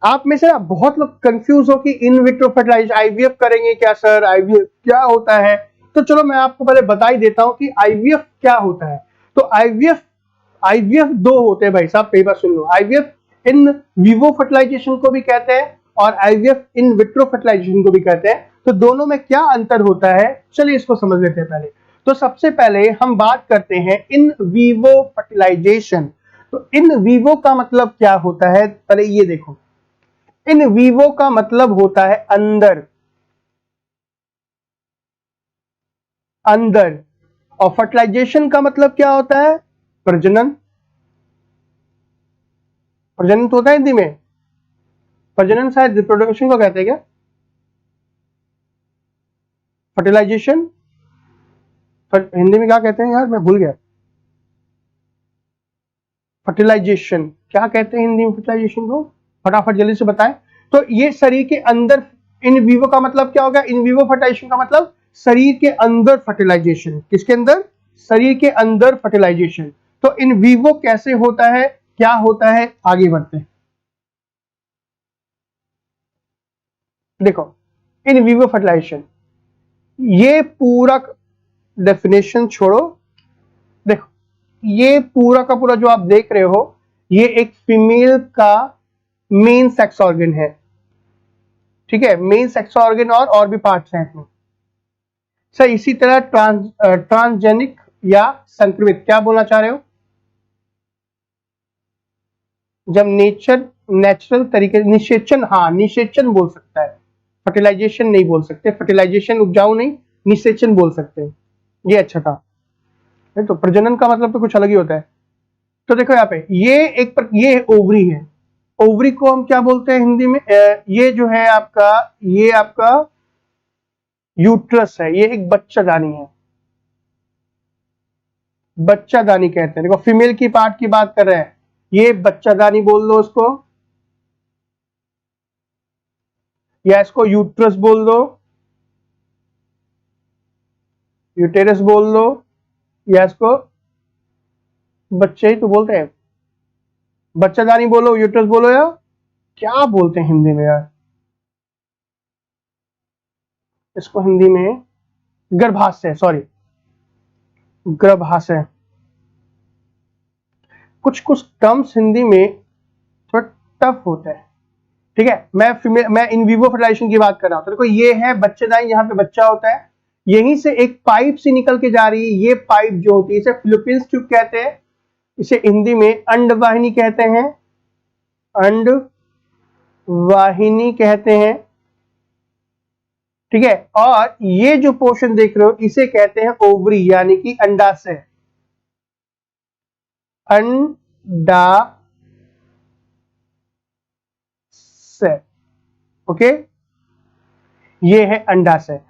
A: आप में से बहुत लोग कंफ्यूज हो कि इन विट्रो फर्टिलाइजेशन आईवीएफ करेंगे क्या सर, आईवीएफ क्या होता है? तो चलो मैं आपको पहले बता ही देता हूं कि आईवीएफ क्या होता है। तो आईवीएफ आईवीएफ दो होते हैं भाई साहब, पेपर सुन लो। आईवीएफ इन विवो फर्टिलाइजेशन को भी कहते हैं और आईवीएफ इन विट्रो फर्टिलाइजेशन को भी कहते हैं। तो दोनों में क्या अंतर होता है, चलिए इसको समझ लेते हैं पहले। तो सबसे पहले हम बात करते हैं इन विवो फर्टिलाइजेशन। तो इन विवो का मतलब क्या होता है, पहले ये देखो। इन विवो का मतलब होता है अंदर, अंदर। और फर्टिलाइजेशन का मतलब क्या होता है, प्रजनन। प्रजनन तो होता है हिंदी में, प्रजनन शायद रिप्रोडक्शन को कहते हैं क्या? फर्टिलाइजेशन हिंदी में क्या कहते हैं यार, मैं भूल गया। फर्टिलाइजेशन क्या कहते हैं हिंदी में फर्टिलाइजेशन को, फटाफट जल्दी से बताएं। तो ये शरीर के अंदर, इन विवो का मतलब क्या होगा, इन विवो फर्टिलाइजेशन का मतलब शरीर के अंदर फर्टिलाइजेशन। किसके अंदर? शरीर के अंदर फर्टिलाइजेशन। तो इन विवो कैसे होता है, क्या होता है, आगे बढ़ते हैं। देखो इन विवो फर्टिलाइजेशन, ये पूरा डेफिनेशन छोड़ो। देखो ये पूरा का पूरा जो आप देख रहे हो, ये एक फीमेल का मेन सेक्स ऑर्गन है, ठीक है, मेन सेक्स ऑर्गन और भी पार्ट्स हैं इसमें। सर इसी तरह ट्रांसजेनिक या संक्रमित, क्या बोलना चाह रहे हो? जब नेचुरल तरीके, निषेचन, हाँ निषेचन बोल सकता है, फर्टिलाइजेशन नहीं बोल सकते। फर्टिलाइजेशन उपजाऊ नहीं, निषेचन बोल सकते हैं। ये अच्छा था। तो प्रजनन का मतलब तो कुछ अलग ही होता है। तो देखो यहाँ पे ये ओवरी है। ओवरी को हम क्या बोलते हैं हिंदी में? ये जो है आपका, ये आपका यूट्रस है, ये एक बच्चादानी है, बच्चादानी कहते हैं। देखो फीमेल की पार्ट की बात कर रहे हैं, ये बच्चादानी बोल दो उसको, या इसको यूट्रस बोल दो, यूटेरस बोल दो, या इसको बच्चे ही तो बोलते हैं, बच्चादानी बोलो, यूट्रस बोलो, या क्या बोलते हैं हिंदी में यार इसको? हिंदी में गर्भाशय, सॉरी गर्भाशय। कुछ कुछ टर्म्स हिंदी में थोड़ा टफ होता है, ठीक है। मैं इन विवो फर्टिलाइजेशन की बात कर रहा हूं। तो देखो ये है बच्चेदानी, यहाँ पे बच्चा होता है, यहीं से एक पाइप से निकल के जा रही है। ये पाइप जो होती है इसे फिलिपींस ट्यूब कहते हैं, इसे हिंदी में अंडवाहिनी कहते हैं, अंडवाहिनी कहते हैं, ठीक है। और ये जो पोर्शन देख रहे हो इसे कहते हैं ओवरी, यानी कि अंडाशय, अंडाशय, ओके, ये है अंडाशय।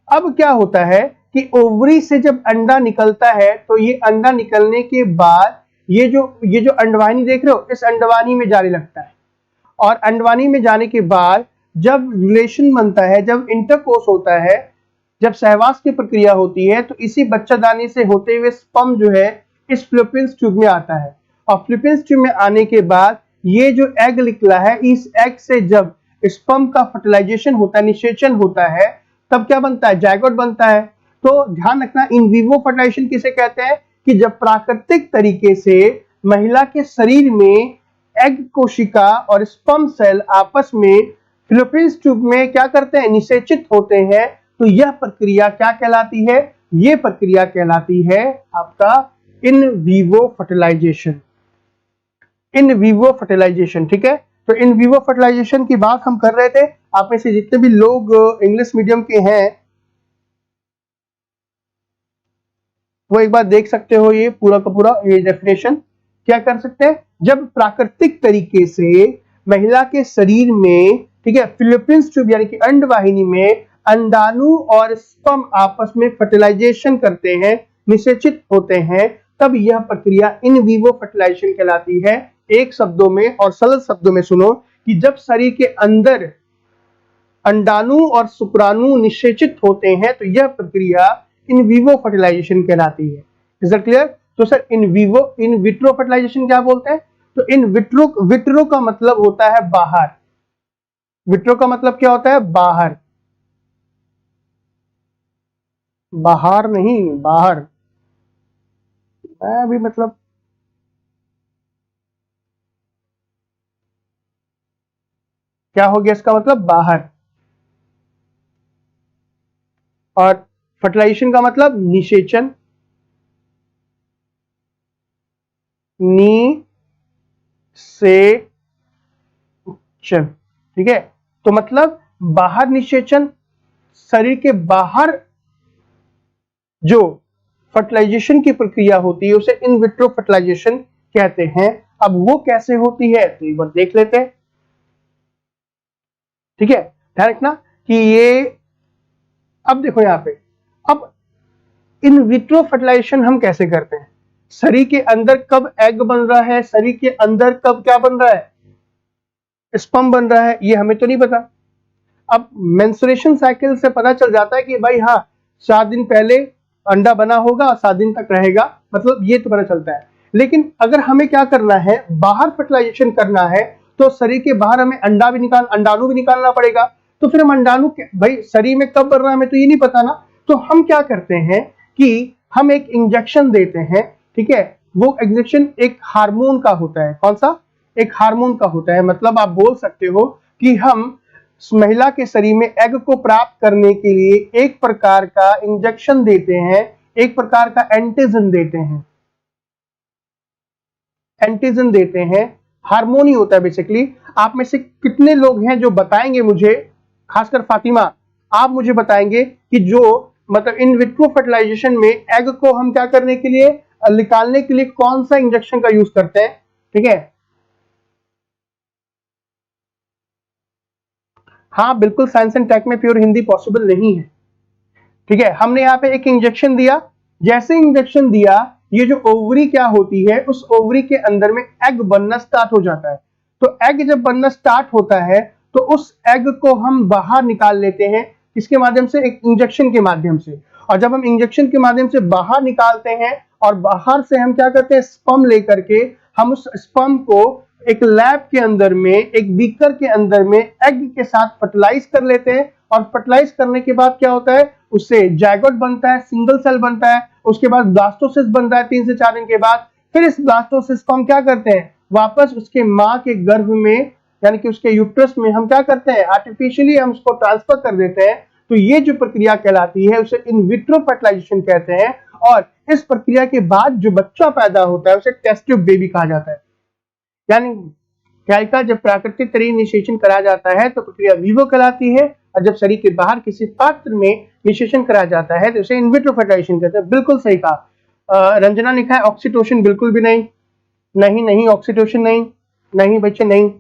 A: अब क्या होता है कि ओवरी से जब अंडा निकलता है, तो ये अंडा निकलने के बाद ये जो अंडवाहिनी देख रहे हो, इस अंडवाहिनी में जाने लगता है। और अंडवाहिनी में जाने के बाद जब रिलेशन बनता है, जब इंटरकोर्स होता है, जब सहवास की प्रक्रिया होती है, तो इसी बच्चादानी से होते हुए स्पर्म जो है इस फिलिपींस ट्यूब में आता है। और फिलिपींस ट्यूब में आने के बाद ये जो एग निकला है, इस एग से जब स्पर्म का फर्टिलाइजेशन होता है, निषेचन होता है, तब क्या बनता है, जायगोट बनता है। तो ध्यान रखना, इन विवो फर्टिलाइजेशन किसे कहते हैं कि जब प्राकृतिक तरीके से महिला के शरीर में एग कोशिका और स्पर्म सेल आपस में फिलिपींस ट्यूब में क्या करते हैं, निषेचित होते हैं। तो यह प्रक्रिया क्या कहलाती है, यह प्रक्रिया कहलाती है आपका in vivo fertilisation, in vivo fertilisation, ठीक है। तो इन विवो फर्टिलाइजेशन की बात हम कर रहे थे। आप में से जितने भी लोग इंग्लिश मीडियम के हैं वो एक बार देख सकते हो, ये पूरा का पूरा ये डेफिनेशन क्या कर सकते हैं, जब प्राकृतिक तरीके से महिला के शरीर में, ठीक है, फिलिपींस ट्यूब यानी कि अंडवाहिनी में अंडाणु और स्पर्म आपस में फर्टिलाइजेशन करते हैं, निषेचित होते हैं, तब यह प्रक्रिया इन विवो फर्टिलाइजेशन कहलाती है। एक शब्दों में और सरल शब्दों में सुनो कि जब शरीर के अंदर अंडाणु और शुक्राणु निषेचित होते हैं तो यह प्रक्रिया इन विवो फर्टिलाइजेशन कहलाती है। Is that clear? तो सर इन विट्रो फर्टिलाइजेशन क्या बोलते हैं? तो इन विट्रो का मतलब होता है बाहर। विट्रो का मतलब क्या होता है? बाहर। बाहर नहीं, बाहर। मैं भी मतलब क्या हो गया इसका मतलब? बाहर। और फर्टिलाइजेशन का मतलब निषेचन। निषेचन, ठीक है? तो मतलब बाहर निषेचन, शरीर के बाहर जो फर्टिलाइजेशन की प्रक्रिया होती है उसे इन विट्रो फर्टिलाइजेशन कहते हैं। अब वो कैसे होती है तो एक बार देख लेते हैं, ठीक है? ध्यान रखना कि ये, अब देखो यहां पे, अब इन विट्रो फर्टिलाइजेशन हम कैसे करते हैं? शरीर के अंदर कब एग बन रहा है, शरीर के अंदर कब क्या बन रहा है? स्पर्म बन रहा है, ये हमें तो नहीं पता। अब मेंस्ट्रुएशन साइकिल से पता चल जाता है कि भाई हाँ 7 दिन पहले अंडा बना होगा और 7 दिन तक रहेगा, मतलब ये तो पता चलता है। लेकिन अगर हमें क्या करना है, बाहर फर्टिलाइजेशन करना है, तो शरीर के बाहर हमें अंडाणु भी निकालना पड़ेगा। तो फिर हम अंडाणु भाई शरीर में कब बन रहा है हमें तो ये नहीं पता ना। तो हम क्या करते हैं कि हम एक इंजेक्शन देते हैं, ठीक है? वो इंजेक्शन एक हार्मोन का होता है। कौन सा? एक हार्मोन का होता है। मतलब आप बोल सकते हो कि हम महिला के शरीर में एग को प्राप्त करने के लिए एक प्रकार का इंजेक्शन देते हैं, एक प्रकार का एंटीजन देते हैं। एंटीजन देते हैं, हार्मोन ही होता है बेसिकली। आप में से कितने लोग हैं जो बताएंगे मुझे, खासकर फातिमा, आप मुझे बताएंगे कि जो मतलब इन विट्रो फर्टिलाइजेशन में एग को हम क्या करने के लिए, निकालने के लिए कौन सा इंजेक्शन का यूज करते हैं? ठीक है, हाँ बिल्कुल, साइंस एंड टेक में प्योर हिंदी पॉसिबल नहीं है, ठीक है? हमने यहाँ पे एक इंजेक्शन दिया, जैसे इंजेक्शन दिया ये जो ओवरी क्या होती है, उस ओवरी के अंदर में एग बनना स्टार्ट हो जाता है। तो एग जब बनना स्टार्ट होता है तो उस एग को हम बाहर निकाल लेते हैं, किसके माध्यम से? एक इंजेक्शन के माध्यम से। और जब हम इंजेक्शन के माध्यम से बाहर निकालते हैं और बाहर से हम क्या करते हैं, स्पर्म लेकर के हम उस स्पर्म को एक लैब के अंदर में, एक बीकर के अंदर में एग के साथ फर्टिलाइज कर लेते हैं। और फर्टिलाइज करने के बाद क्या होता है, उससे जायगोट बनता है, सिंगल सेल बनता है, उसके बाद ब्लास्टोसिस्ट बनता है 3 से 4 दिन के बाद। फिर इस ब्लास्टोसिस्ट को हम क्या करते हैं, वापस उसके मां के गर्भ में, यानी कि उसके यूट्रस में हम क्या करते हैं, आर्टिफिशियली हम उसको ट्रांसफर कर देते हैं। तो ये जो प्रक्रिया कहलाती है उसे इन विट्रो फर्टिलाइजेशन कहते हैं। और इस प्रक्रिया के बाद जो बच्चा पैदा होता है उसे टेस्ट ट्यूब बेबी कहा जाता है। यानी क्या, जब प्राकृतिक तरीके निषेचन कराया जाता है तो प्रक्रिया विवो कहलाती है, और जब शरीर के बाहर किसी पात्र में निषेचन कराया जाता है तो उसे इन विट्रो फर्टिलाइजेशन कहते हैं। बिल्कुल सही कहा। रंजना लिखा है ऑक्सीटोसिन, बिल्कुल भी नहीं, नहीं नहीं ऑक्सीटोसिन नहीं, नहीं बच्चे नहीं,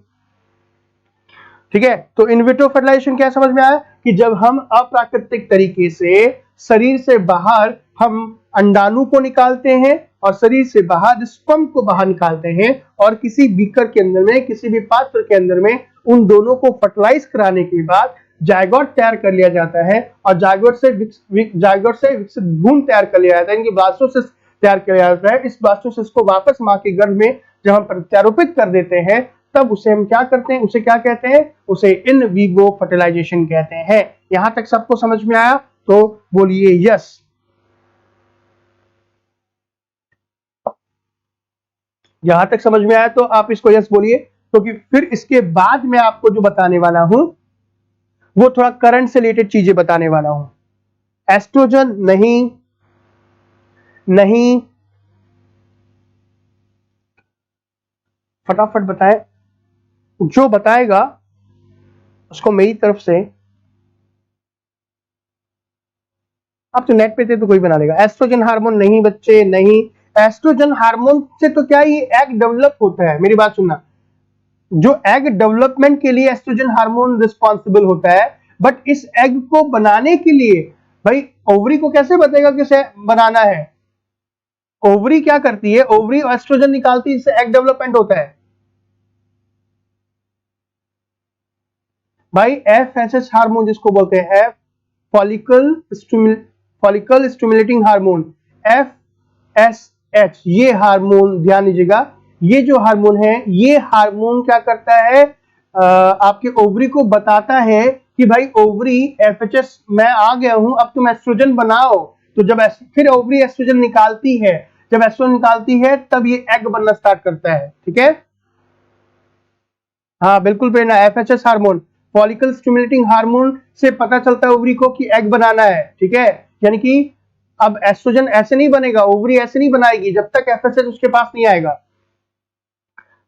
A: ठीक है? तो इन विट्रो फर्टिलाइजेशन क्या समझ में आया कि जब हम अप्राकृतिक तरीके से शरीर से बाहर हम अंडाणु को निकालते हैं और शरीर से बाहर स्पर्म को बाहर निकालते हैं और किसी बीकर के अंदर में, किसी भी पात्र के अंदर में उन दोनों को फर्टिलाइज कराने के बाद जायगोट तैयार कर लिया जाता है। और जायगोट से विकसित भ्रूण तैयार कर लिया जाता है, इनकी ब्लास्टोसिस्ट तैयार किया जाता है। इस ब्लास्टोसिस्ट को वापस मां के गर्भ में जब हम प्रत्यारोपित कर देते हैं तब उसे हम क्या करते हैं, उसे क्या कहते हैं, उसे इन विवो फर्टिलाइजेशन कहते हैं। यहां तक सबको समझ में आया तो बोलिए यस। यहां तक समझ में आया तो आप इसको यस बोलिए, क्योंकि फिर इसके बाद मैं आपको जो बताने वाला हूं वो थोड़ा करंट से रिलेटेड चीजें बताने वाला हूं। एस्ट्रोजन नहीं, नहीं, फटाफट बताएं, जो बताएगा उसको मेरी तरफ से, अब तो नेट पे थे तो कोई बना लेगा। एस्ट्रोजन हार्मोन नहीं बच्चे, नहीं। एस्ट्रोजन हार्मोन से तो क्या ये एग डेवलप होता है, मेरी बात सुनना, जो एग डेवलपमेंट के लिए एस्ट्रोजन हार्मोन रिस्पॉन्सिबल होता है, बट इस एग को बनाने के लिए भाई ओवरी को कैसे बताएगा किसे बनाना है? ओवरी क्या करती है, ओवरी एस्ट्रोजन निकालती है, इससे एग डेवलपमेंट होता है। भाई FSH हार्मोन जिसको बोलते हैं फॉलिकल स्टिमुलेटिंग हार्मोन, FSH, ये हार्मोन ध्यान दीजिएगा, ये जो हार्मोन है, ये हार्मोन क्या करता है, आपके ओवरी को बताता है कि भाई ओवरी FHS मैं आ गया हूं, अब तुम एस्ट्रोजन बनाओ। तो जब फिर ओवरी एस्ट्रोजन निकालती है, जब एस्ट्रोजन निकालती है तब ये एग बनना स्टार्ट करता है। ठीक है, हाँ बिल्कुल प्रेरणा, FHS hormone follicle stimulating hormone से पता चलता है ओवरी को कि एग बनाना है। ठीक है, यानी कि अब एस्ट्रोजन ऐसे नहीं बनेगा, ओवरी ऐसे नहीं बनाएगी जब तक FSH उसके पास नहीं आएगा।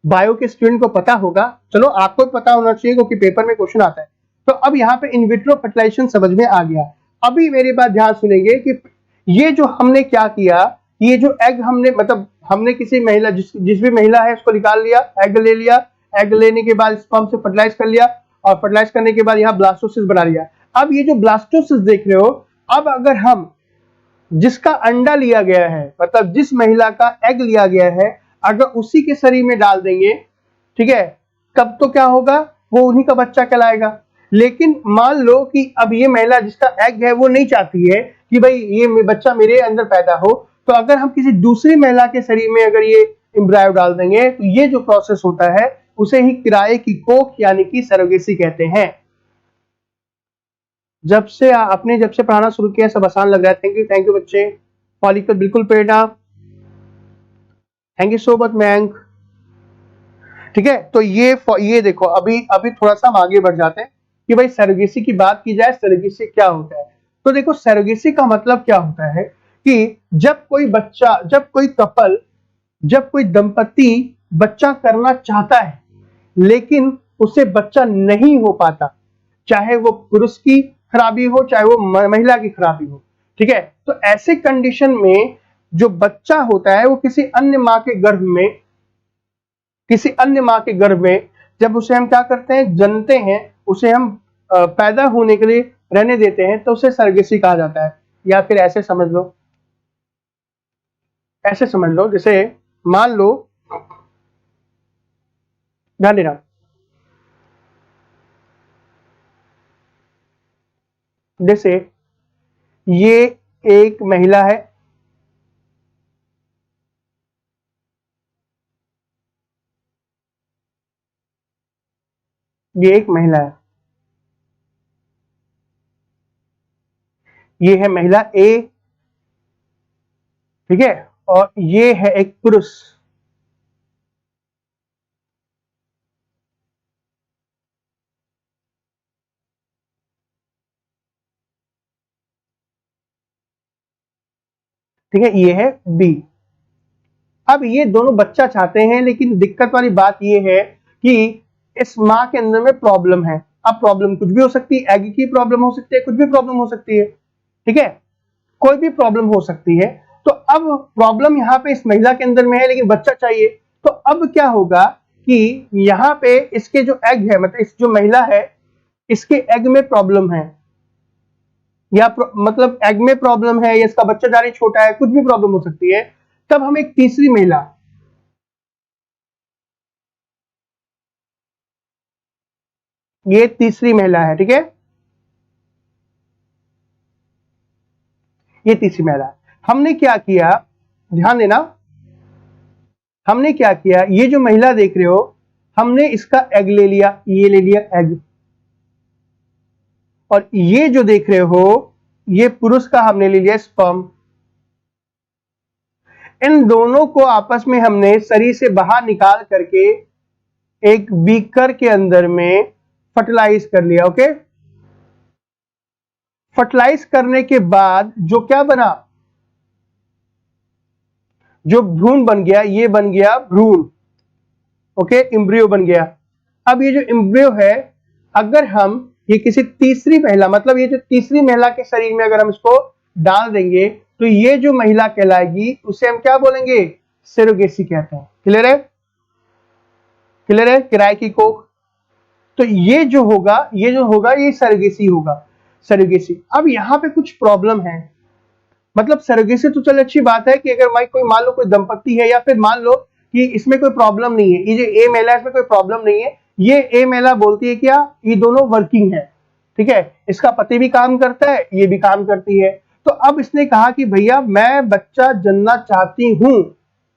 A: बायो के स्टूडेंट को पता होगा, चलो आपको पता होना चाहिए क्योंकि पेपर में क्वेश्चन आता है। तो अब यहाँ पे इनविट्रो फर्टिलाइजेशन समझ में आ गया। अभी मेरे बात ध्यान सुनेंगे कि ये जो हमने क्या किया, ये जो एग हमने मतलब हमने किसी महिला जिस भी महिला है उसको निकाल लिया, एग ले लिया, एग लेने के बाद स्पर्म से फर्टिलाइज कर लिया और फर्टिलाइज करने के बाद यहाँ ब्लास्टोसिस बना लिया। अब ये जो ब्लास्टोसिस देख रहे हो, अब अगर हम जिसका अंडा लिया गया है, मतलब जिस महिला का एग लिया गया है, अगर उसी के शरीर में डाल देंगे, ठीक है, तब तो क्या होगा, वो उन्हीं का बच्चा कहलाएगा। लेकिन मान लो कि अब ये महिला जिसका एग है वो नहीं चाहती है कि भाई ये बच्चा मेरे अंदर पैदा हो, तो अगर हम किसी दूसरी महिला के शरीर में अगर ये एम्ब्रायो डाल देंगे तो ये जो प्रोसेस होता है उसे ही किराए की कोख यानी कि सरोगेसी कहते हैं। जब से पढ़ाना शुरू किया सब आसान लग रहा है। थैंक यू बच्चे। फॉलिकल बिल्कुल प्रेरणा, थैंक यू सो मच मैंग। ठीक है, तो ये देखो, अभी थोड़ा सा हम आगे बढ़ जाते हैं कि भाई सरोगेसी की बात की जाए, सरोगेसी क्या होता है। तो देखो सरोगेसी का मतलब क्या होता है कि जब कोई दंपति बच्चा करना चाहता है लेकिन उसे बच्चा नहीं हो पाता, चाहे वो पुरुष की खराबी हो चाहे वो महिला की खराबी हो। ठीक है, तो ऐसे कंडीशन में जो बच्चा होता है वो किसी अन्य माँ के गर्भ में जब उसे हम क्या करते हैं, जनते हैं, उसे हम पैदा होने के लिए रहने देते हैं, तो उसे सरोगेसी कहा जाता है। या फिर ऐसे समझ लो, जैसे मान लो, ध्यान देना, जैसे ये एक महिला है, ये एक महिला है, ये है महिला ए, ठीक है, और ये है एक पुरुष। ठीक है, ये है बी। अब ये दोनों बच्चा चाहते हैं, लेकिन दिक्कत वाली बात ये है कि इस माँ के अंदर में प्रॉब्लम है। अब प्रॉब्लम कुछ भी हो सकती है, एग की प्रॉब्लम हो सकती है, कुछ भी प्रॉब्लम हो सकती है। ठीक है, कोई भी प्रॉब्लम हो सकती है। तो अब प्रॉब्लम यहाँ पे इस महिला के अंदर में है लेकिन बच्चा चाहिए, तो अब क्या होगा कि यहाँ पे इसके जो एग है, मतलब इस जो महिला है इसके एग में प्रॉब्लम है, या मतलब एग में प्रॉब्लम है, या इसका बच्चा जारी छोटा है, कुछ भी प्रॉब्लम हो सकती है। तब हम एक तीसरी महिला, ये तीसरी महिला है, ठीक है, ये तीसरी महिला है। हमने क्या किया, ध्यान देना, हमने क्या किया, ये जो महिला देख रहे हो, हमने इसका एग ले लिया, ये ले लिया एग, और ये जो देख रहे हो ये पुरुष का हमने ले लिया स्पर्म। इन दोनों को आपस में हमने शरीर से बाहर निकाल करके एक बीकर के अंदर में फर्टिलाइज कर लिया। ओके, फर्टिलाइज करने के बाद जो क्या बना, जो भ्रूण बन गया, ये बन गया भ्रूण। ओके, एम्ब्रियो बन गया। अब ये जो एम्ब्रियो है, अगर हम ये किसी तीसरी महिला, मतलब ये जो तीसरी महिला के शरीर में अगर हम इसको डाल देंगे तो ये जो महिला कहलाएगी उसे हम क्या बोलेंगे, सेरोगेसी कहते हैं। क्लियर है, क्लियर है, किराए की कोख। तो ये जो होगा ये सेरोगेसी होगा, सेरोगेसी। अब यहां पे कुछ प्रॉब्लम है, मतलब सरोगेसी तो चल अच्छी बात है कि अगर भाई कोई मान लो कोई दंपत्ति है या फिर मान लो कि इसमें कोई प्रॉब्लम नहीं है, ये जो ए महिला है इसमें कोई प्रॉब्लम नहीं है, ये ए महिला बोलती है क्या ये दोनों वर्किंग है, ठीक है, इसका पति भी काम करता है ये भी काम करती है, तो अब इसने कहा कि भैया मैं बच्चा जनना चाहती हूं,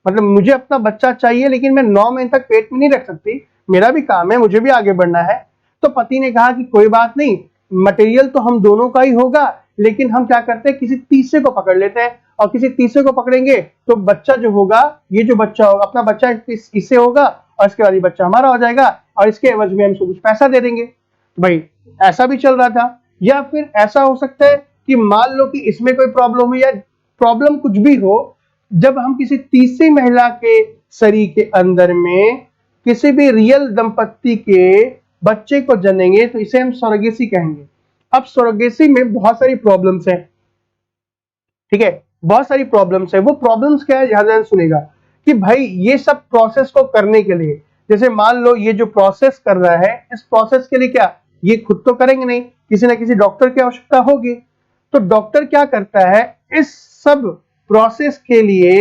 A: मतलब मुझे अपना बच्चा चाहिए लेकिन मैं 9 महीने तक पेट में नहीं रख सकती, मेरा भी काम है, मुझे भी आगे बढ़ना है। तो पति ने कहा कि कोई बात नहीं, मटेरियल तो हम दोनों का ही होगा, लेकिन हम क्या करते हैं किसी तीसरे को पकड़ लेते हैं, और किसी तीसरे को पकड़ेंगे तो बच्चा जो होगा, ये जो बच्चा होगा अपना बच्चा इससे होगा और इसके बाद ये बच्चा हमारा हो जाएगा और इसके एवज में हम इसको कुछ पैसा दे देंगे। तो भाई ऐसा भी चल रहा था। या फिर ऐसा हो सकता है कि मान लो कि इसमें कोई प्रॉब्लम हो या प्रॉब्लम कुछ भी हो, जब हम किसी तीसरी महिला के शरीर के अंदर में किसी भी रियल दंपत्ति के बच्चे को जनेंगे तो इसे हम सरोगेसी कहेंगे। अब सरोगेसी में बहुत सारी प्रॉब्लम्स हैं, ठीक है, बहुत सारी प्रॉब्लम्स है। वो प्रॉब्लम्स क्या है, ध्यान से सुनेगा कि भाई ये सब प्रोसेस को करने के लिए, जैसे मान लो ये जो प्रोसेस कर रहा है, इस प्रोसेस के लिए क्या ये खुद तो करेंगे नहीं, किसी ना किसी डॉक्टर की आवश्यकता होगी। तो डॉक्टर क्या करता है, इस सब प्रोसेस के लिए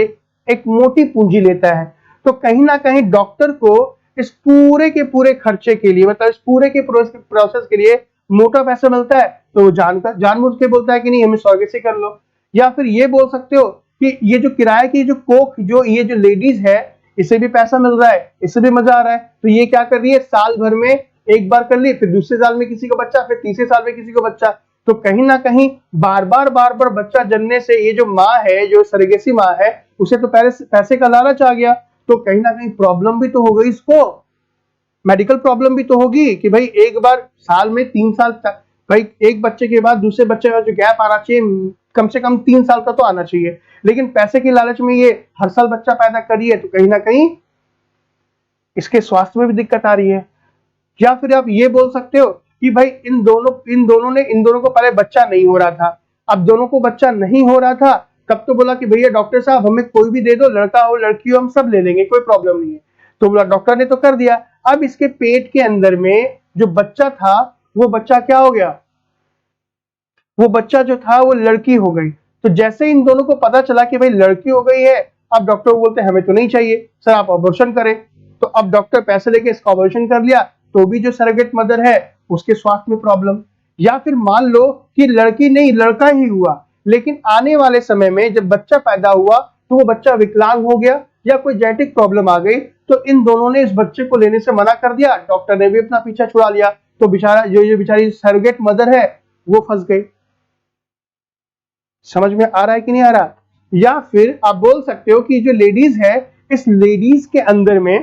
A: एक मोटी पूंजी लेता है। तो कहीं ना कहीं डॉक्टर को इस पूरे के पूरे खर्चे के लिए, मतलब इस पूरे के प्रोसेस के लिए मोटा पैसा मिलता है, तो वो जानबूझ के बोलता है कि नहीं हमें सरोगेसी कर लो। या फिर ये बोल सकते हो कि ये जो किराए की जो कोख जो ये जो लेडीज है इसे भी पैसा मिल रहा है, इससे भी मजा आ रहा है, तो ये क्या कर रही है साल भर में एक बार कर ली, फिर दूसरे साल में किसी को बच्चा, फिर तीसरे साल में किसी को बच्चा। तो कहीं ना कहीं बार बार बच्चा जनने से ये जो माँ है, जो सरोगेसी माँ है, उसे तो पैसे का लालच आ गया, तो कहीं ना कहीं प्रॉब्लम भी तो हो गई, इसको मेडिकल प्रॉब्लम भी तो होगी कि भाई एक बार साल में 3 साल तक, भाई एक बच्चे के बाद दूसरे बच्चे का जो गैप आना चाहिए कम से कम 3 साल का तो आना चाहिए, लेकिन पैसे की लालच में ये हर साल बच्चा पैदा कर रही है, तो कहीं ना कहीं इसके स्वास्थ्य में भी दिक्कत आ रही है। या फिर आप ये बोल सकते हो कि भाई इन दोनों को पहले बच्चा नहीं हो रहा था, अब दोनों को बच्चा नहीं हो रहा था, तब तो बोला कि भैया डॉक्टर साहब हमें कोई भी दे दो, लड़का हो लड़की हो हम सब ले लेंगे, कोई प्रॉब्लम नहीं है। तो बोला डॉक्टर ने तो कर दिया, अब इसके पेट के अंदर में जो बच्चा था वो बच्चा क्या हो गया, वो बच्चा जो था वो लड़की हो गई। तो जैसे इन दोनों को पता चला कि भाई लड़की हो गई है, अब डॉक्टर बोलते हैं हमें तो नहीं चाहिए सर, आप अबॉर्शन करें। तो अब डॉक्टर पैसे लेके इसका अबॉर्शन कर लिया, तो भी जो सरोगेट मदर है उसके स्वास्थ्य में प्रॉब्लम। या फिर मान लो कि लड़की नहीं लड़का ही हुआ, लेकिन आने वाले समय में जब बच्चा पैदा हुआ तो वो बच्चा विकलांग हो गया या कोई जेनेटिक प्रॉब्लम आ गई, तो इन दोनों ने इस बच्चे को लेने से मना कर दिया, डॉक्टर ने भी अपना पीछा छुड़ा लिया, तो बेचारा जो बेचारी सरोगेट मदर है वो फंस गई। समझ में आ रहा है कि नहीं आ रहा। या फिर आप बोल सकते हो कि जो लेडीज है, इस लेडीज के अंदर में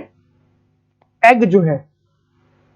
A: एग जो है,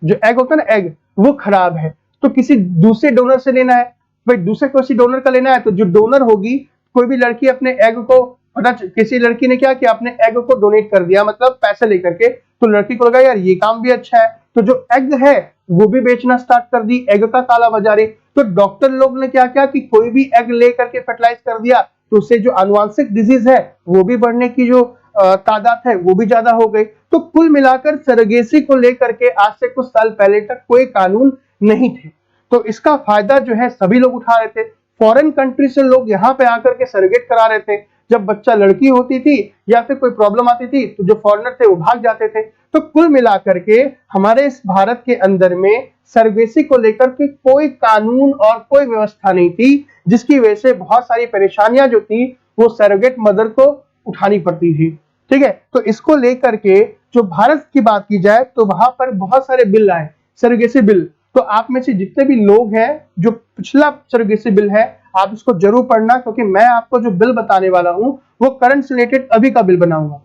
A: जो एग होता है ना एग, वो खराब है, तो किसी दूसरे डोनर से लेना है। भाई दूसरे किसी डोनर का लेना है तो जो डोनर होगी, कोई भी लड़की अपने एग को, किसी लड़की ने क्या किया अपने एग को डोनेट कर दिया, मतलब पैसे लेकर के, तो लड़की को लगा यार ये काम भी अच्छा है, तो जो एग है वो भी बेचना स्टार्ट कर दी, एग का काला बाजारी। तो डॉक्टर लोग ने क्या किया कि कोई भी एग ले करके फर्टिलाइज कर दिया, तो उससे जो आनुवांशिक डिजीज है वो भी बढ़ने की जो तादाद है वो भी ज्यादा हो गई। तो कुल मिलाकर सरोगेसी को लेकर के आज से कुछ साल पहले तक कोई कानून नहीं थे, तो इसका फायदा जो है सभी लोग उठा रहे थे। फॉरेन कंट्री से लोग यहाँ पे आकर के सरोगेट करा रहे थे, जब बच्चा लड़की होती थी या फिर कोई प्रॉब्लम आती थी तो जो फॉरेनर थे वो भाग जाते थे। तो कुल मिलाकर के हमारे इस भारत के अंदर में सरोगेसी को लेकर के कोई कानून और कोई व्यवस्था नहीं थी, जिसकी वजह से बहुत सारी परेशानियां जो थी वो सरोगेट मदर को उठानी पड़ती थी। ठीक है, तो इसको लेकर के जो भारत की बात की जाए तो वहां पर बहुत सारे बिल आए, सरोगेसी बिल। तो आप में से जितने भी लोग हैं जो पिछला सरोगेसी बिल है आप इसको जरूर पढ़ना, क्योंकि मैं आपको जो बिल बताने वाला हूं वो करंट से रिलेटेड अभी का बिल बनाऊंगा।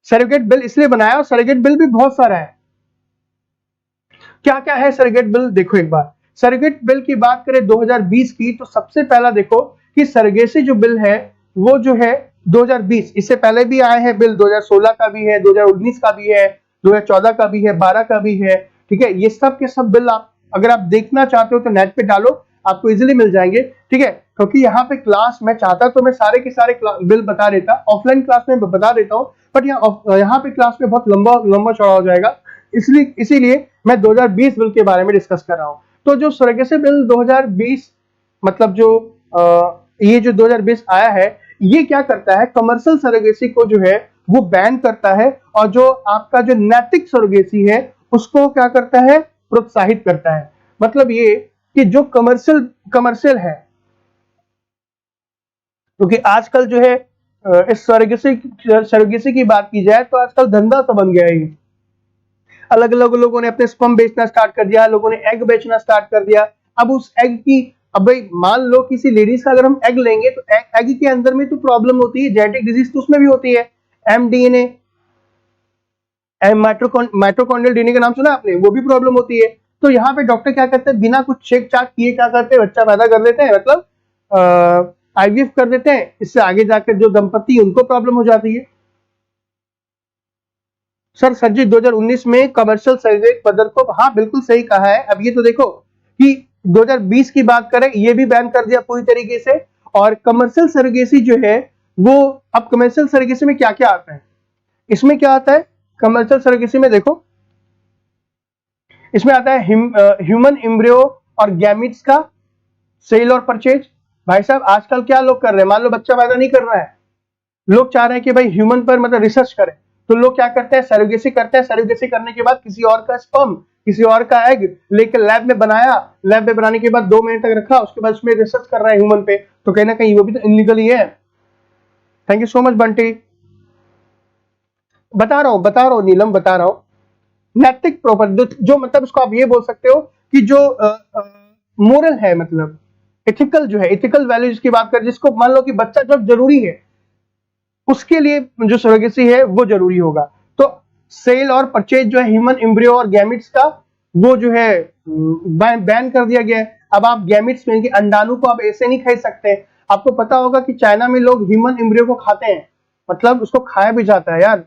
A: सरोगेट बिल इसलिए बनाया, और सरोगेट बिल भी बहुत सारा है। क्या क्या है सरोगेट बिल, देखो एक बार। सरोगेट बिल की बात करें 2020 की, तो सबसे पहला देखो कि सरोगेसी जो बिल है वो जो है 2020, इससे पहले भी आए हैं बिल, 2016 का भी है, 2019 का भी है, 2014 का भी है, 12 का भी है। ठीक है, ये सब के सब बिल आप अगर आप देखना चाहते हो तो नेट पे डालो, आपको इजीली मिल जाएंगे। ठीक है, क्योंकि यहाँ पे क्लास में चाहता तो मैं सारे के सारे बिल बता देता, ऑफलाइन क्लास में बता देता हूँ, बट यहाँ पे क्लास में बहुत लंबा चौड़ा हो जाएगा, इसीलिए मैं 2020 बिल के बारे में डिस्कस कर रहा हूँ। तो जो सरोगेसी बिल 2020 मतलब जो ये जो 2020 आया है, ये क्या करता है, कमर्शियल सरोगेसी को जो है वो बैन करता है, और जो आपका जो नैतिक सरोगेसी है उसको क्या करता है, प्रोत्साहित करता है। मतलब ये कि जो कमर्शियल है, क्योंकि आजकल जो है इस सरोगेसी की बात की जाए तो आजकल धंधा सा बन गया है ये। अलग अलग लोगों ने अपने स्पर्म बेचना स्टार्ट कर दिया, लोगों ने एग बेचना स्टार्ट कर दिया। अब उस एग की, अब भाई मान लो किसी लेडीज का अगर हम एग लेंगे तो एग के अंदर में तो प्रॉब्लम होती है, जेनेटिक डिजीज तो उसमें भी होती है, एमडीएनए, माइटोकॉन्ड्रियल डीएनए का नाम सुना आपने, वो भी प्रॉब्लम होती है। तो यहाँ पे डॉक्टर क्या करते हैं, बिना कुछ चेक चाक किए क्या करते हैं, बच्चा पैदा कर देते हैं, मतलब आईवीएफ कर देते हैं। इससे आगे जाकर जो दंपति उनको प्रॉब्लम हो जाती है। सर जी 2019 में कमर्शियल सरोगेट मदर को, हाँ बिल्कुल सही कहा है। अब ये तो देखो कि 2020 की बात करें, ये भी बैन कर दिया पूरी तरीके से। और कमर्शियल सरोगेसी जो है वो, अब कमर्शियल सरोगेसी में क्या क्या आता है, इसमें क्या आता है कमर्शियल सरोगेसी में, देखो इसमें आता है ह्यूमन एम्ब्रियो और गैमिट्स का सेल और परचेज। भाई साहब आजकल क्या लोग कर रहे हैं, मान लो बच्चा पैदा नहीं कर रहा है, लोग चाह रहे हैं कि भाई ह्यूमन पर मतलब रिसर्च करें, तो लोग क्या करते हैं, सरोगेसी करते हैं। सरोगेसी करने के बाद किसी और का स्पर्म, किसी और का एग लेकर लैब में बनाया, लैब में बनाने के बाद 2 महीने तक रखा, उसके बाद उसमें रिसर्च कर रहा है ह्यूमन पे, तो कहीं ना कहीं वो भी तो इनलीगल ही है। Thank you so much Bunty. बता रहा हूं नीलम, बता रहा हूं। नैतिक प्रॉपर्टी जो मतलब उसको आप ये बोल सकते हो कि जो मोरल है, मतलब एथिकल जो है, एथिकल वैल्यूज की बात करें, जिसको मान लो कि बच्चा जब जरूरी है उसके लिए जो सरोगेसी है वो जरूरी होगा। तो सेल और परचेज जो है ह्यूमन एम्ब्रियो और गैमिट्स का, वो जो है बैन कर दिया गया है। अब आप गैमिट्स में अंडाणु को आप ऐसे नहीं खा सकते। आपको पता होगा कि चाइना में लोग ह्यूमन एम्ब्रियो को खाते हैं, मतलब उसको खाया भी जाता है यार।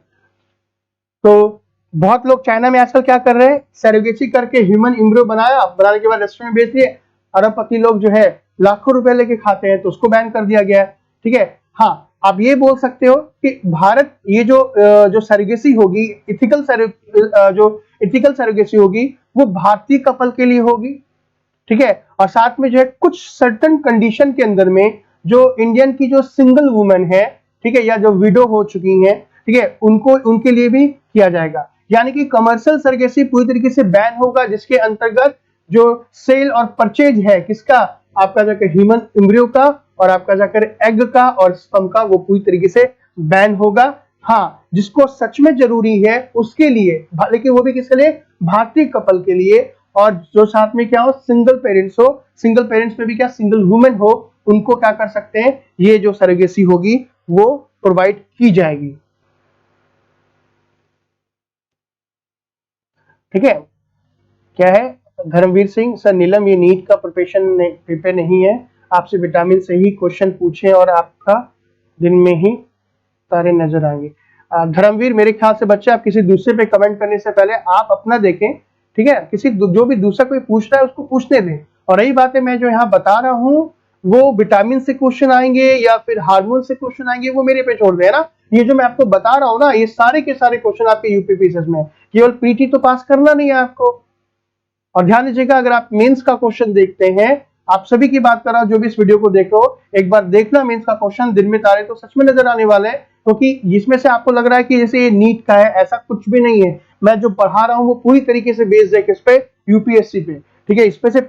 A: तो बहुत लोग चाइना में आजकल क्या कर रहे हैं, सरोगेसी करके ह्यूमन एम्ब्रियो बनाने के बाद रेस्टोरेंट में बेच दिए। अरबपति लोग जो है लाखों रुपए लेके खाते हैं, तो उसको बैन कर दिया गया है। ठीक है, हाँ आप ये बोल सकते हो कि भारत, ये जो सरोगेसी होगी, जो इथिकल सरोगेसी होगी, वो भारतीय कपल के लिए होगी। ठीक है, और साथ में जो है कुछ सर्टेन कंडीशन के अंदर में जो इंडियन की जो सिंगल वुमेन है, ठीक है, या जो विडो हो चुकी हैं, ठीक है, उनके लिए भी किया जाएगा। यानी कि कमर्शियल सरोगेसी पूरी तरीके से बैन होगा, जिसके अंतर्गत जो सेल और परचेज है किसका, आपका जाकर ह्यूमन एम्ब्रियो का और आपका जाकर एग का और स्पर्म का, वो पूरी तरीके से बैन होगा। हाँ, जिसको सच में जरूरी है उसके लिए, लेकिन वो भी किसके लिए, भारतीय कपल के लिए। और जो साथ में क्या हो, सिंगल पेरेंट्स हो, सिंगल पेरेंट्स में भी क्या सिंगल वुमेन हो, उनको क्या कर सकते हैं, ये जो सरोगेसी होगी वो प्रोवाइड की जाएगी। ठीक है, क्या है धर्मवीर सिंह, सर नीलम ये नीट का पेपर नहीं है, आपसे विटामिन से ही क्वेश्चन पूछे और आपका दिन में ही तारे नजर आएंगे। धर्मवीर मेरे ख्याल से बच्चे, आप किसी दूसरे पे कमेंट करने से पहले आप अपना देखें। ठीक है, किसी जो भी दूसरा कोई पूछ रहा है उसको पूछने दें। और रही बात है, मैं जो यहाँ बता रहा हूँ वो विटामिन से क्वेश्चन आएंगे या फिर हार्मोन से क्वेश्चन आएंगे, वो मेरे पे छोड़ दे ना। ये जो मैं आपको बता रहा हूँ ना, ये सारे के सारे क्वेश्चन आपके यूपीपीसीएस में, केवल पीटी तो पास करना नहीं है आपको। और ध्यान दीजिएगा, अगर आप मेंस का क्वेश्चन देखते हैं, आप सभी की बात कर रहा हूं जो भी इस वीडियो को देख रहे हो, एक बार देखना मेंस का क्वेश्चन, दिन में तारे तो सच में नजर आने वाले हैं। क्योंकि जिसमें से आपको लग रहा है कि जैसे ये नीट का है, ऐसा कुछ भी नहीं है। मैं जो पढ़ा रहा हूं वो पूरी तरीके से बेस्ड है किस पे, यूपीएससी पे। ठीक है, इसमें से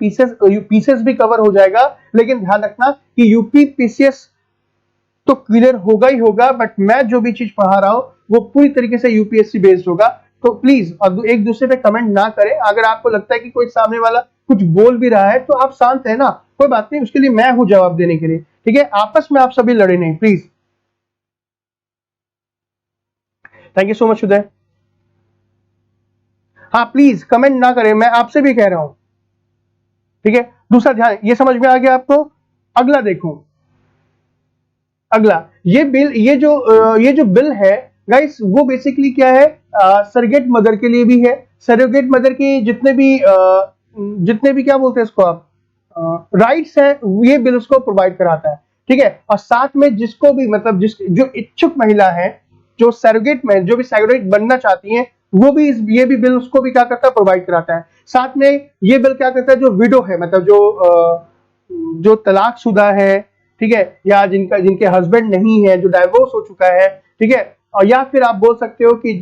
A: पीसेस भी कवर हो जाएगा, लेकिन ध्यान रखना कि यूपीपीसीएस तो क्लियर होगा ही होगा, बट मैं जो भी चीज पढ़ा रहा हूं वो पूरी तरीके से यूपीएससी बेस्ड होगा। तो प्लीज और एक दूसरे पे कमेंट ना करें। अगर आपको लगता है कि कोई सामने वाला कुछ बोल भी रहा है तो आप शांत है ना, कोई बात नहीं, उसके लिए मैं हूं जवाब देने के लिए। ठीक है, आपस में आप सभी लड़े नहीं please. Thank you so much Uday. हाँ प्लीज कमेंट ना करें, मैं आपसे भी कह रहा हूं। ठीक है, दूसरा ध्यान, ये समझ में आ गया आपको। अगला देखो, अगला ये जो बिल है गाइस, वो बेसिकली क्या है, सरोगेट मदर के लिए भी है। सरोगेट मदर की जितने भी क्या बोलते हैं इसको आप, राइट्स है, ये बिल उसको प्रोवाइड कराता है। ठीक है, और साथ में जिसको भी मतलब जो इच्छुक महिला है, जो सरोगेट में जो भी सरोगेट बनना चाहती हैं, वो भी ये भी बिल उसको भी क्या करता है, प्रोवाइड कराता है। साथ में ये बिल क्या करता है, जो विडो है, मतलब जो तलाकशुदा है ठीक है, या जिनके हस्बैंड नहीं है, जो डाइवोर्स हो चुका है, ठीक है, और या फिर आप बोल सकते हो कि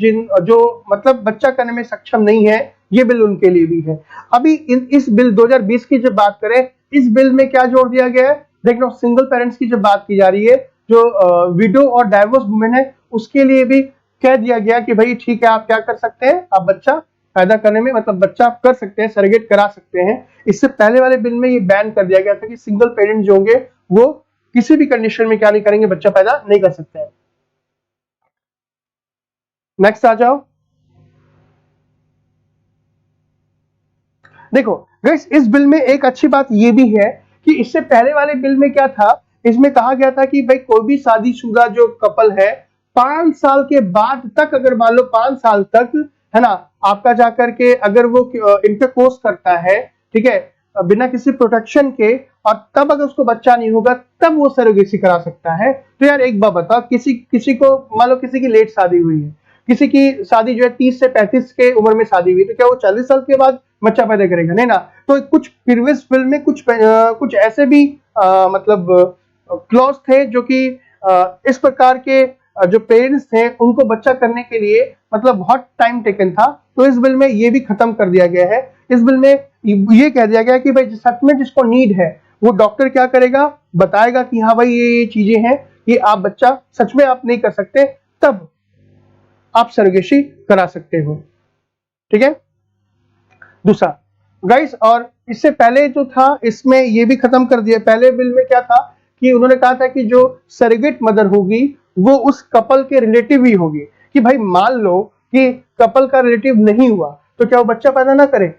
A: जो मतलब बच्चा करने में सक्षम नहीं है, ये बिल उनके लिए भी है। अभी इस बिल 2020 की जब बात करें, इस बिल में क्या जोड़ दिया गया है, देख लो, सिंगल पेरेंट्स की जब बात की जा रही है, जो विडो और डाइवोर्स वुमेन है, उसके लिए भी कह दिया गया कि भाई ठीक है, आप क्या कर सकते हैं, आप बच्चा पैदा करने में, मतलब बच्चा कर सकते हैं, सरेगेट करा सकते हैं। इससे पहले वाले बिल में ये बैन कर दिया गया था कि सिंगल पेरेंट जो होंगे वो किसी भी कंडीशन में क्या नहीं करेंगे, बच्चा पैदा नहीं कर सकते हैं। नेक्स्ट आ जाओ। देखो गाइस, इस बिल में एक अच्छी बात ये भी है कि इससे पहले वाले बिल में क्या था, इसमें कहा गया था कि भाई कोई भी शादीशुदा जो कपल है, 5 साल के बाद तक, अगर मान लो 5 साल तक, है ना, आपका जाकर के अगर वो इंटरकोर्स करता है, ठीक है, बिना किसी प्रोटेक्शन के, और तब अगर उसको बच्चा नहीं होगा, तब वो सरोगेसी करा सकता है। तो यार एक बात बताओ, किसी को मान लो किसी की लेट शादी हुई है, किसी की शादी जो है 30 से 35 के उम्र में शादी हुई, तो क्या वो 40 साल के बाद बच्चा पैदा करेगा? नहीं ना। तो कुछ प्रीवियस फिल्म में कुछ ऐसे भी मतलब क्लॉज थे जो कि इस प्रकार के जो पेरेंट्स थे उनको बच्चा करने के लिए मतलब बहुत टाइम टेकन था, तो इस बिल में ये भी खत्म कर दिया गया है। इस बिल में ये कह दिया गया कि भाई सच में जिसको नीड है वो डॉक्टर क्या करेगा, बताएगा कि हाँ भाई ये चीजें हैं, ये आप बच्चा सच में आप नहीं कर सकते, तब आप सरोगेसी करा सकते हो। ठीक है। दूसरा गाइस, और इससे पहले जो था इसमें ये भी खत्म कर दिया। पहले बिल में क्या था कि उन्होंने कहा था कि जो सरोगेट मदर होगी वो उस कपल के रिलेटिव ही होगी, कि भाई मान लो कि कपल का रिलेटिव नहीं हुआ तो क्या वो बच्चा पैदा ना करे?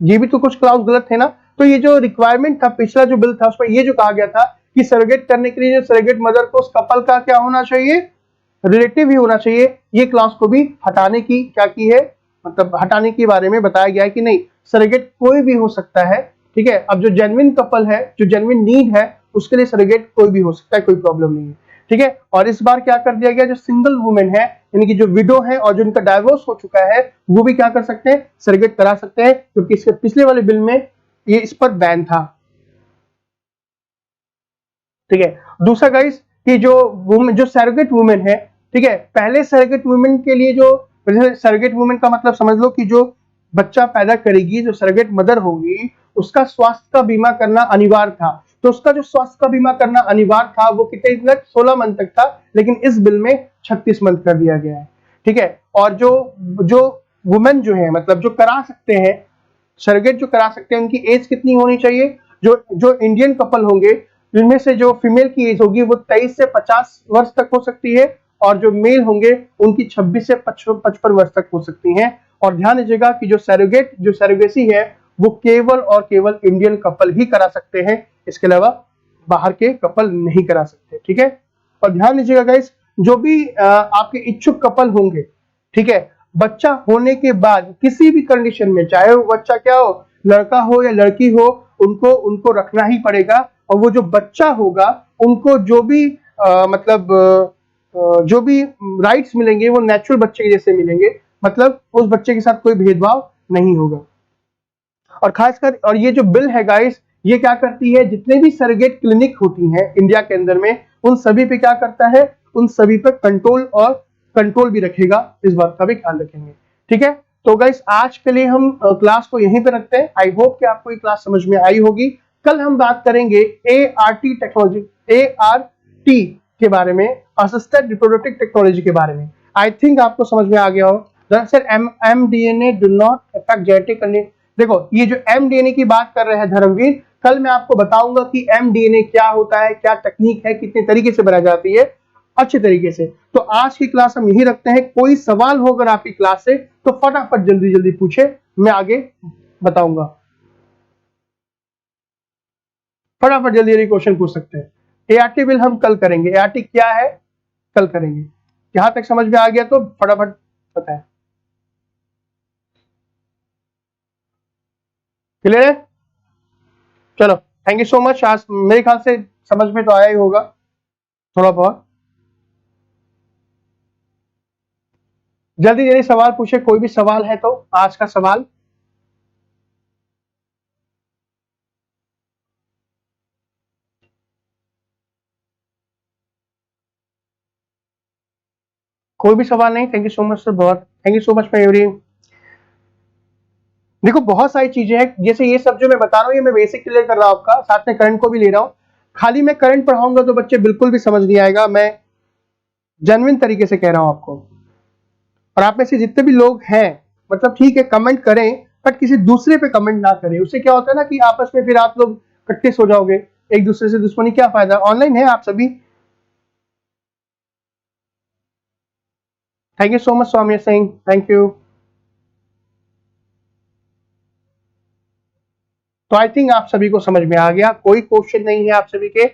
A: ये भी तो कुछ क्लाउज गलत थे ना। तो ये जो रिक्वायरमेंट था, पिछला जो बिल था उसमें ये जो कहा गया था कि सरोगेट करने के लिए जो सरोगेट मदर को उस कपल का क्या होना चाहिए, रिलेटिव ही होना चाहिए, ये क्लास को भी हटाने की क्या की है, मतलब हटाने के बारे में बताया गया है कि नहीं, सरोगेट कोई भी हो सकता है। ठीक है। अब जो जेन्युइन कपल है, जो जेन्युइन नीड है, उसके लिए सरोगेट कोई भी हो सकता है, कोई प्रॉब्लम नहीं है। ठीक है। और इस बार क्या कर दिया गया, जो सिंगल वुमेन है, यानी कि जो विडो है और जो उनका डाइवोर्स हो चुका है, वो भी क्या कर सकते हैं, सरोगेट करा सकते हैं, क्योंकि इसके पिछले वाले बिल में ये इस पर बैन था। ठीक है। दूसरा गाइस, कि जो सरोगेट वुमेन है, ठीक है, पहले सरोगेट वुमेन के लिए जो सरोगेट वुमेन का मतलब समझ लो कि जो बच्चा पैदा करेगी, जो सरोगेट मदर होगी, उसका स्वास्थ्य का बीमा करना अनिवार्य था। तो उसका जो स्वास्थ्य का बीमा करना अनिवार्य था वो कितने तक, 16 मंथ तक था, लेकिन इस बिल में 36 मंथ कर दिया गया है। ठीक है। और जो जो वुमेन जो है, मतलब जो करा सकते हैं, सरोगेट जो करा सकते हैं, उनकी एज कितनी होनी चाहिए? जो जो इंडियन कपल होंगे, जिनमें से जो फीमेल की एज होगी वो 23 से 50 वर्ष तक हो सकती है, और जो मेल होंगे उनकी 26 से 55 वर्ष तक हो सकती हैं। और ध्यान दीजिएगा कि जो सरोगेसी है वो केवल और केवल इंडियन कपल ही करा सकते हैं, इसके अलावा बाहर के कपल नहीं करा सकते। ठीक है। और ध्यान दीजिएगा गाइस, जो भी आपके इच्छुक कपल होंगे, ठीक है, बच्चा होने के बाद किसी भी कंडीशन में, चाहे वो बच्चा क्या हो, लड़का हो या लड़की हो, उनको उनको रखना ही पड़ेगा। और वो जो बच्चा होगा उनको जो भी जो भी राइट्स मिलेंगे वो नेचुरल बच्चे के जैसे मिलेंगे, मतलब उस बच्चे के साथ कोई भेदभाव नहीं होगा। और खासकर, और ये जो बिल है गाइस, ये क्या करती है, जितने भी सरोगेट क्लिनिक होती हैं इंडिया के अंदर में, उन सभी पे क्या करता है, उन सभी पे कंट्रोल भी रखेगा, इस बात का भी ख्याल रखेंगे। ठीक है। तो गाइस, आज के लिए हम क्लास को यहीं पे रखते हैं। आई होप कि आपको ये क्लास समझ में आई होगी। कल हम बात करेंगे ART टेक्नोलॉजी, ART के बारे में, असिस्टेड रिप्रोडक्टिव टेक्नोलॉजी के बारे में। आई थिंक आपको समझ में आ गया हो। दरअसल mDNA do not affect genetic condition. देखो, ये जो mDNA की बात कर रहे हैं धर्मवीर, कल मैं आपको बताऊंगा कि mDNA क्या होता है, क्या टेक्निक है, कितने तरीके से बनाई जाती है अच्छे तरीके से। तो आज की क्लास हम यही रखते हैं। कोई सवाल हो अगर आपकी क्लास से तो फटाफट जल्दी जल्दी पूछे, मैं आगे बताऊंगा। फटाफट जल्दी जल्दी क्वेश्चन पूछ सकते हैं। ART बिल हम कल करेंगे, ART क्या है कल करेंगे। यहां तक समझ में आ गया तो फटाफट बताएं। क्लियर है? चलो, थैंक यू सो मच। आज मेरे ख्याल से समझ में तो आया ही होगा थोड़ा बहुत। जल्दी जल्दी सवाल पूछे, कोई भी सवाल है तो आज का सवाल। कोई भी सवाल नहीं? Thank you so much sir, बहुत thank you so much Mayuri. देखो बहुत सारी चीजें हैं, जैसे ये सब जो मैं बता रहा हूँ ये मैं बेसिक क्लियर कर रहा हूँ आपका, साथ में करंट को भी ले रहा हूँ। खाली मैं करंट पढ़ाऊंगा तो बच्चे बिल्कुल भी समझ नहीं आएगा, मैं जेन्युइन तरीके से कह रहा हूँ आपको। और आप में से जितने भी लोग हैं, मतलब ठीक है कमेंट करें बट किसी दूसरे पे कमेंट ना करें, उससे क्या होता है ना कि आपस में फिर आप लोग इकट्ठे सो जाओगे, एक दूसरे से दुश्मनी, क्या फायदा। ऑनलाइन है आप सभी। Thank you so much Saumya Singh, thank you. तो आई थिंक आप सभी को समझ में आ गया, कोई क्वेश्चन नहीं है आप सभी के।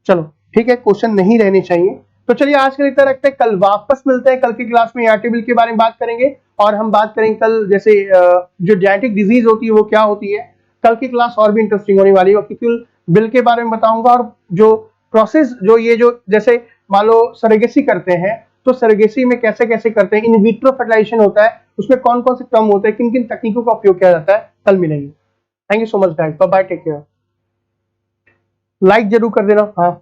A: चलो ठीक है, क्वेश्चन नहीं रहने चाहिए। तो चलिए आज के लिए इतना रखते हैं, कल वापस मिलते हैं, कल की क्लास में एआरटी के बारे में बात करेंगे। और हम बात करेंगे कल जैसे जो जेनेटिक डिजीज होती है वो क्या होती है। कल की क्लास और भी इंटरेस्टिंग होने वाली है, क्योंकि बिल के बारे में बताऊंगा, और जो प्रोसेस जो ये जो जैसे मान लो सरेगेसी करते हैं, तो सरेगेसी में कैसे कैसे करते हैं, इन विट्रो फर्टिलाइजेशन होता है, उसमें कौन कौन से टर्म होते हैं, किन किन तकनीकों का उपयोग किया जाता है, कल मिलेंगे। Thank you so much guys, bye bye, take care. Like जरूर कर देना। हाँ